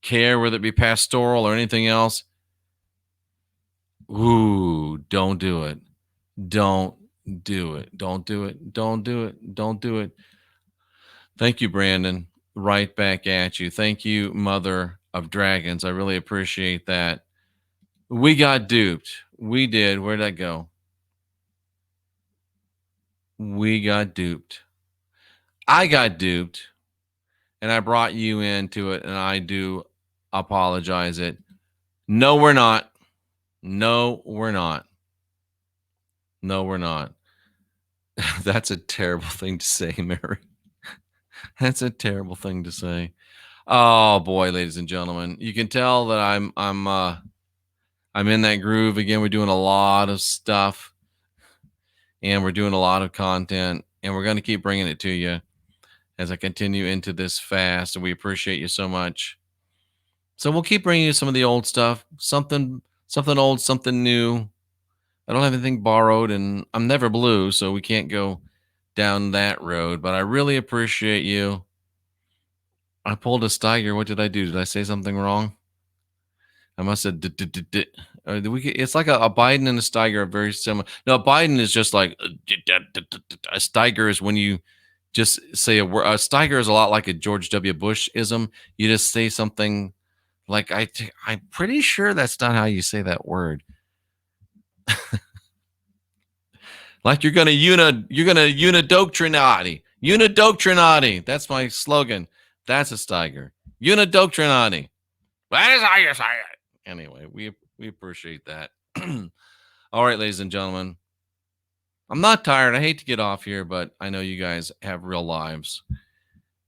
care, whether it be pastoral or anything else, ooh, don't do it. Don't do it. Don't do it. Don't do it. Don't do it. Thank you, Brandon. Right back at you. Thank you, Mother of Dragons. I really appreciate that. We got duped. We did. Where'd that go? We got duped. I got duped, and I brought you into it, and I do apologize it. No, we're not. No, we're not. No, we're not. That's a terrible thing to say, Mary. That's a terrible thing to say. Oh boy, ladies and gentlemen, you can tell that I'm in that groove again. We're doing a lot of stuff, and we're doing a lot of content, and we're going to keep bringing it to you as I continue into this fast. And we appreciate you so much. So we'll keep bringing you some of the old stuff, something old, something new. I don't have anything borrowed, and I'm never blue, so we can't go down that road. But I really appreciate you. I pulled a Steiger. What did I do? Did I say something wrong? I must have. It's like a Biden and a Steiger are very similar. No, Biden is just like a Steiger is when you just say a word. A Steiger is a lot like a George W. Bush ism. You just say something like I'm pretty sure that's not how you say that word. Like you're gonna unidoctrinati. Unidoctrinati. That's my slogan. That's a Steiger. Unidoctrinati. That is how you say it. Anyway, we appreciate that. All right, ladies and gentlemen. I'm not tired. I hate to get off here, but I know you guys have real lives.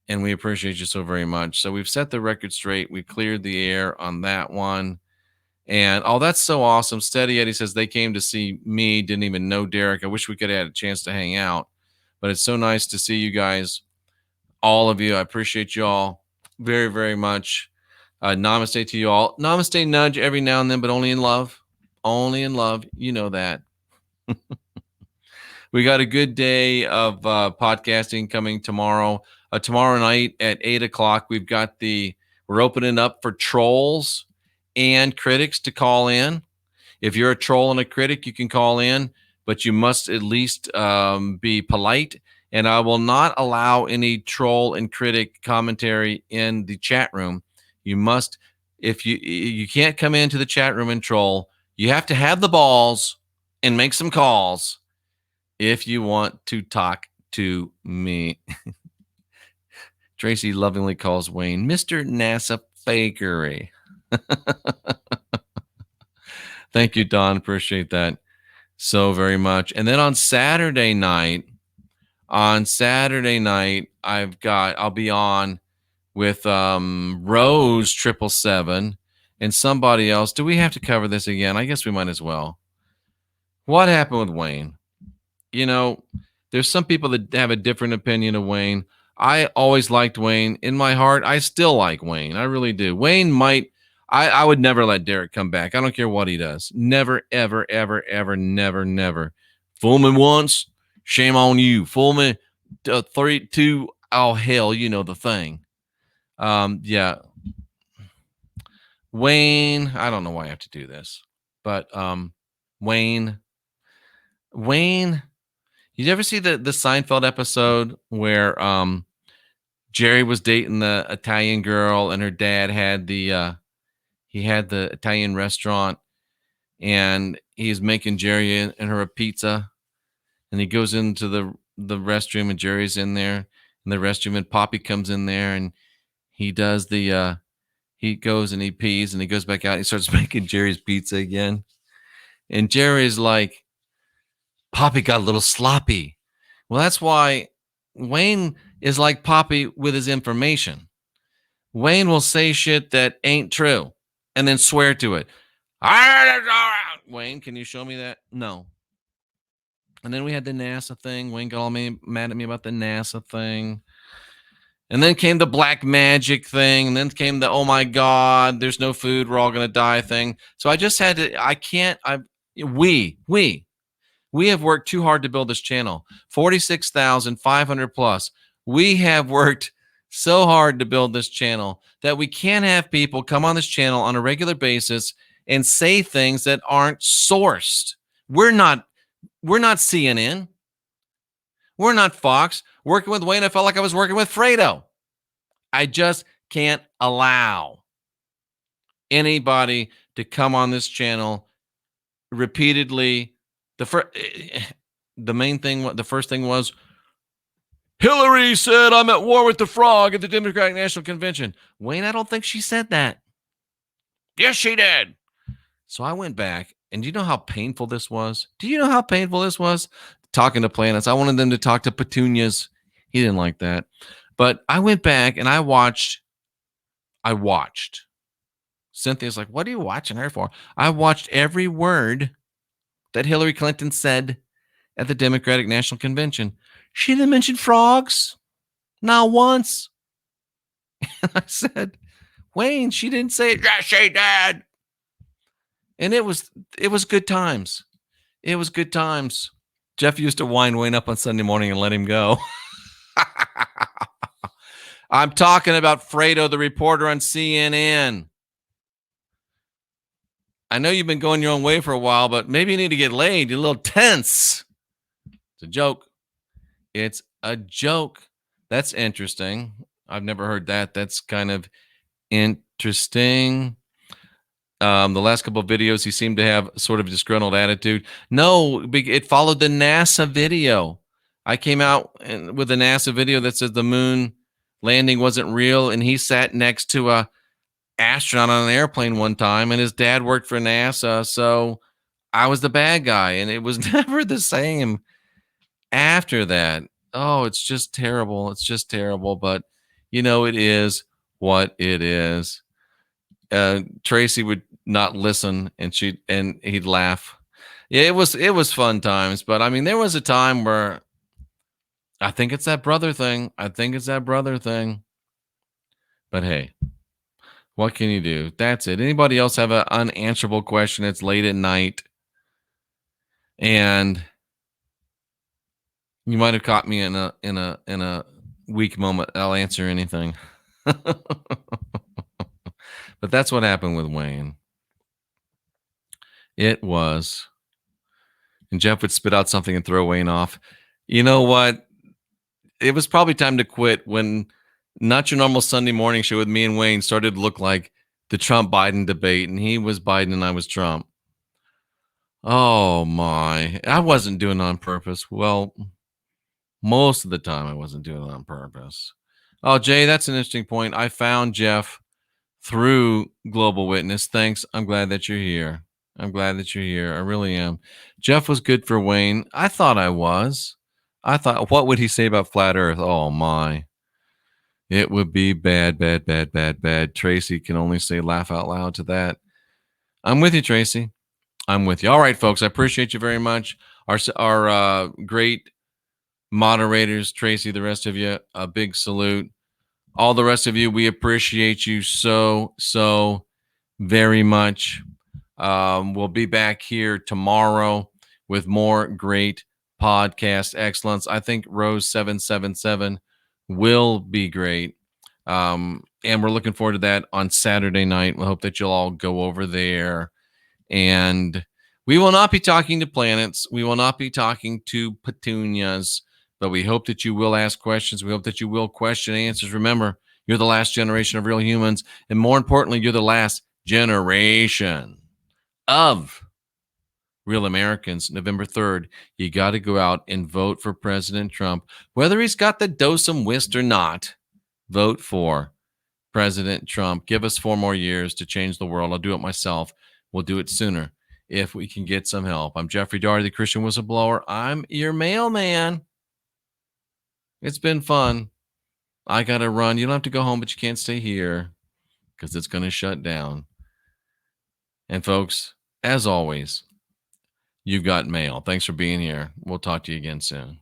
And we appreciate you so very much. So we've set the record straight. We cleared the air on that one. And oh, that's so awesome. Steady Eddie says they came to see me, didn't even know Derek. I wish we could have had a chance to hang out. But it's so nice to see you guys, all of you. I appreciate you all very, very much. Namaste to you all. Namaste nudge every now and then, but only in love. Only in love. You know that. We got a good day of podcasting coming tomorrow. Tomorrow night at 8 o'clock, we're opening up for trolls and critics to call in. If you're a troll and a critic, you can call in, but you must at least be polite. And I will not allow any troll and critic commentary in the chat room. You must, if you can't come into the chat room and troll, you have to have the balls and make some calls if you want to talk to me. Tracy lovingly calls Wayne Mr. NASA Fakery. Thank you, Don. Appreciate that so very much. And then on Saturday night, I'll be on with Rose 777 and somebody else. Do we have to cover this again? I guess we might as well. What happened with Wayne? You know, there's some people that have a different opinion of Wayne. I always liked Wayne. In my heart, I still like Wayne. I really do. Wayne might, I would never let Derek come back. I don't care what he does. Never, ever, ever, ever, never, never. Fool me once, shame on you. Fool me 3, 2, oh hell, you know the thing. Yeah. Wayne, I don't know why I have to do this, but Wayne, you ever see the Seinfeld episode where Jerry was dating the Italian girl and her dad had the Italian restaurant and he's making Jerry and her a pizza and he goes into the restroom and Jerry's in there in the restroom and Poppy comes in there and he does he goes and he pees and he goes back out and he starts making Jerry's pizza again. And Jerry's like, Poppy got a little sloppy. Well, that's why Wayne is like Poppy with his information. Wayne will say shit that ain't true and then swear to it. Wayne, can you show me that? No. And then we had the NASA thing. Wayne got all mad at me about the NASA thing. And then came the black magic thing. And then came the, oh my God, there's no food. We're all going to die thing. So I just had to, we have worked too hard to build this channel. 46,500 plus. We have worked so hard to build this channel that we can't have people come on this channel on a regular basis and say things that aren't sourced. We're not CNN. We're not Fox. Working with Wayne, I felt like I was working with Fredo. I just can't allow anybody to come on this channel repeatedly. The first thing was, Hillary said I'm at war with the frog at the Democratic National Convention. Wayne, I don't think she said that. Yes, she did. So I went back, and do you know how painful this was? Do you know how painful this was? Talking to planets. I wanted them to talk to petunias. He didn't like that. But I went back and I watched. Cynthia's like, what are you watching her for? I watched every word that Hillary Clinton said at the Democratic National Convention. She didn't mention frogs. Not once. And I said, Wayne, she didn't say it. Yes, she did. And it was good times. It was good times. Jeff used to wind Wayne up on Sunday morning and let him go. I'm talking about Fredo, the reporter on CNN. I know you've been going your own way for a while, but maybe you need to get laid. You're a little tense. It's a joke. It's a joke. That's interesting. I've never heard that. That's kind of interesting. The last couple of videos, he seemed to have sort of a disgruntled attitude. No, it followed the NASA video. I came out with a NASA video that says the moon landing wasn't real, and he sat next to a astronaut on an airplane one time, and his dad worked for NASA, so I was the bad guy, and it was never the same after that. Oh, it's just terrible. It's just terrible, but it is what it is. Tracy would not listen, and he'd laugh. Yeah, it was fun times, but I mean, there was a time where I think it's that brother thing. But hey, what can you do? That's it. Anybody else have an unanswerable question? It's late at night, and you might have caught me in a weak moment. I'll answer anything. But that's what happened with Wayne. It was. And Jeff would spit out something and throw Wayne off. You know what? It was probably time to quit when Not Your Normal Sunday Morning Show with me and Wayne started to look like the Trump-Biden debate, and he was Biden and I was Trump. Oh, my. I wasn't doing it on purpose. Well, most of the time I wasn't doing it on purpose. Oh, Jay, that's an interesting point. I found Jeff through Global Witness. Thanks. I'm glad that you're here. I really am. Jeff was good for Wayne. I thought I was. I thought, what would he say about flat Earth? Oh, my. It would be bad, bad, bad, bad, bad. Tracy can only say laugh out loud to that. I'm with you, Tracy. I'm with you. All right, folks. I appreciate you very much. Our great moderators, Tracy, the rest of you, a big salute. All the rest of you, we appreciate you so, so very much. We'll be back here tomorrow with more great podcast excellence. I think Rose 777 will be great. And we're looking forward to that on Saturday night. We hope that you'll all go over there. And we will not be talking to planets. We will not be talking to petunias. But we hope that you will ask questions. We hope that you will question answers. Remember, you're the last generation of real humans. And more importantly, you're the last generation of real Americans. November 3rd, you got to go out and vote for President Trump. Whether he's got the dosum whist or not, vote for President Trump. Give us 4 more years to change the world. I'll do it myself. We'll do it sooner if we can get some help. I'm Jeffrey Daugherty, the Christian Whistleblower. I'm your mailman. It's been fun. I got to run. You don't have to go home, but you can't stay here because it's going to shut down. And folks, as always, you've got mail. Thanks for being here. We'll talk to you again soon.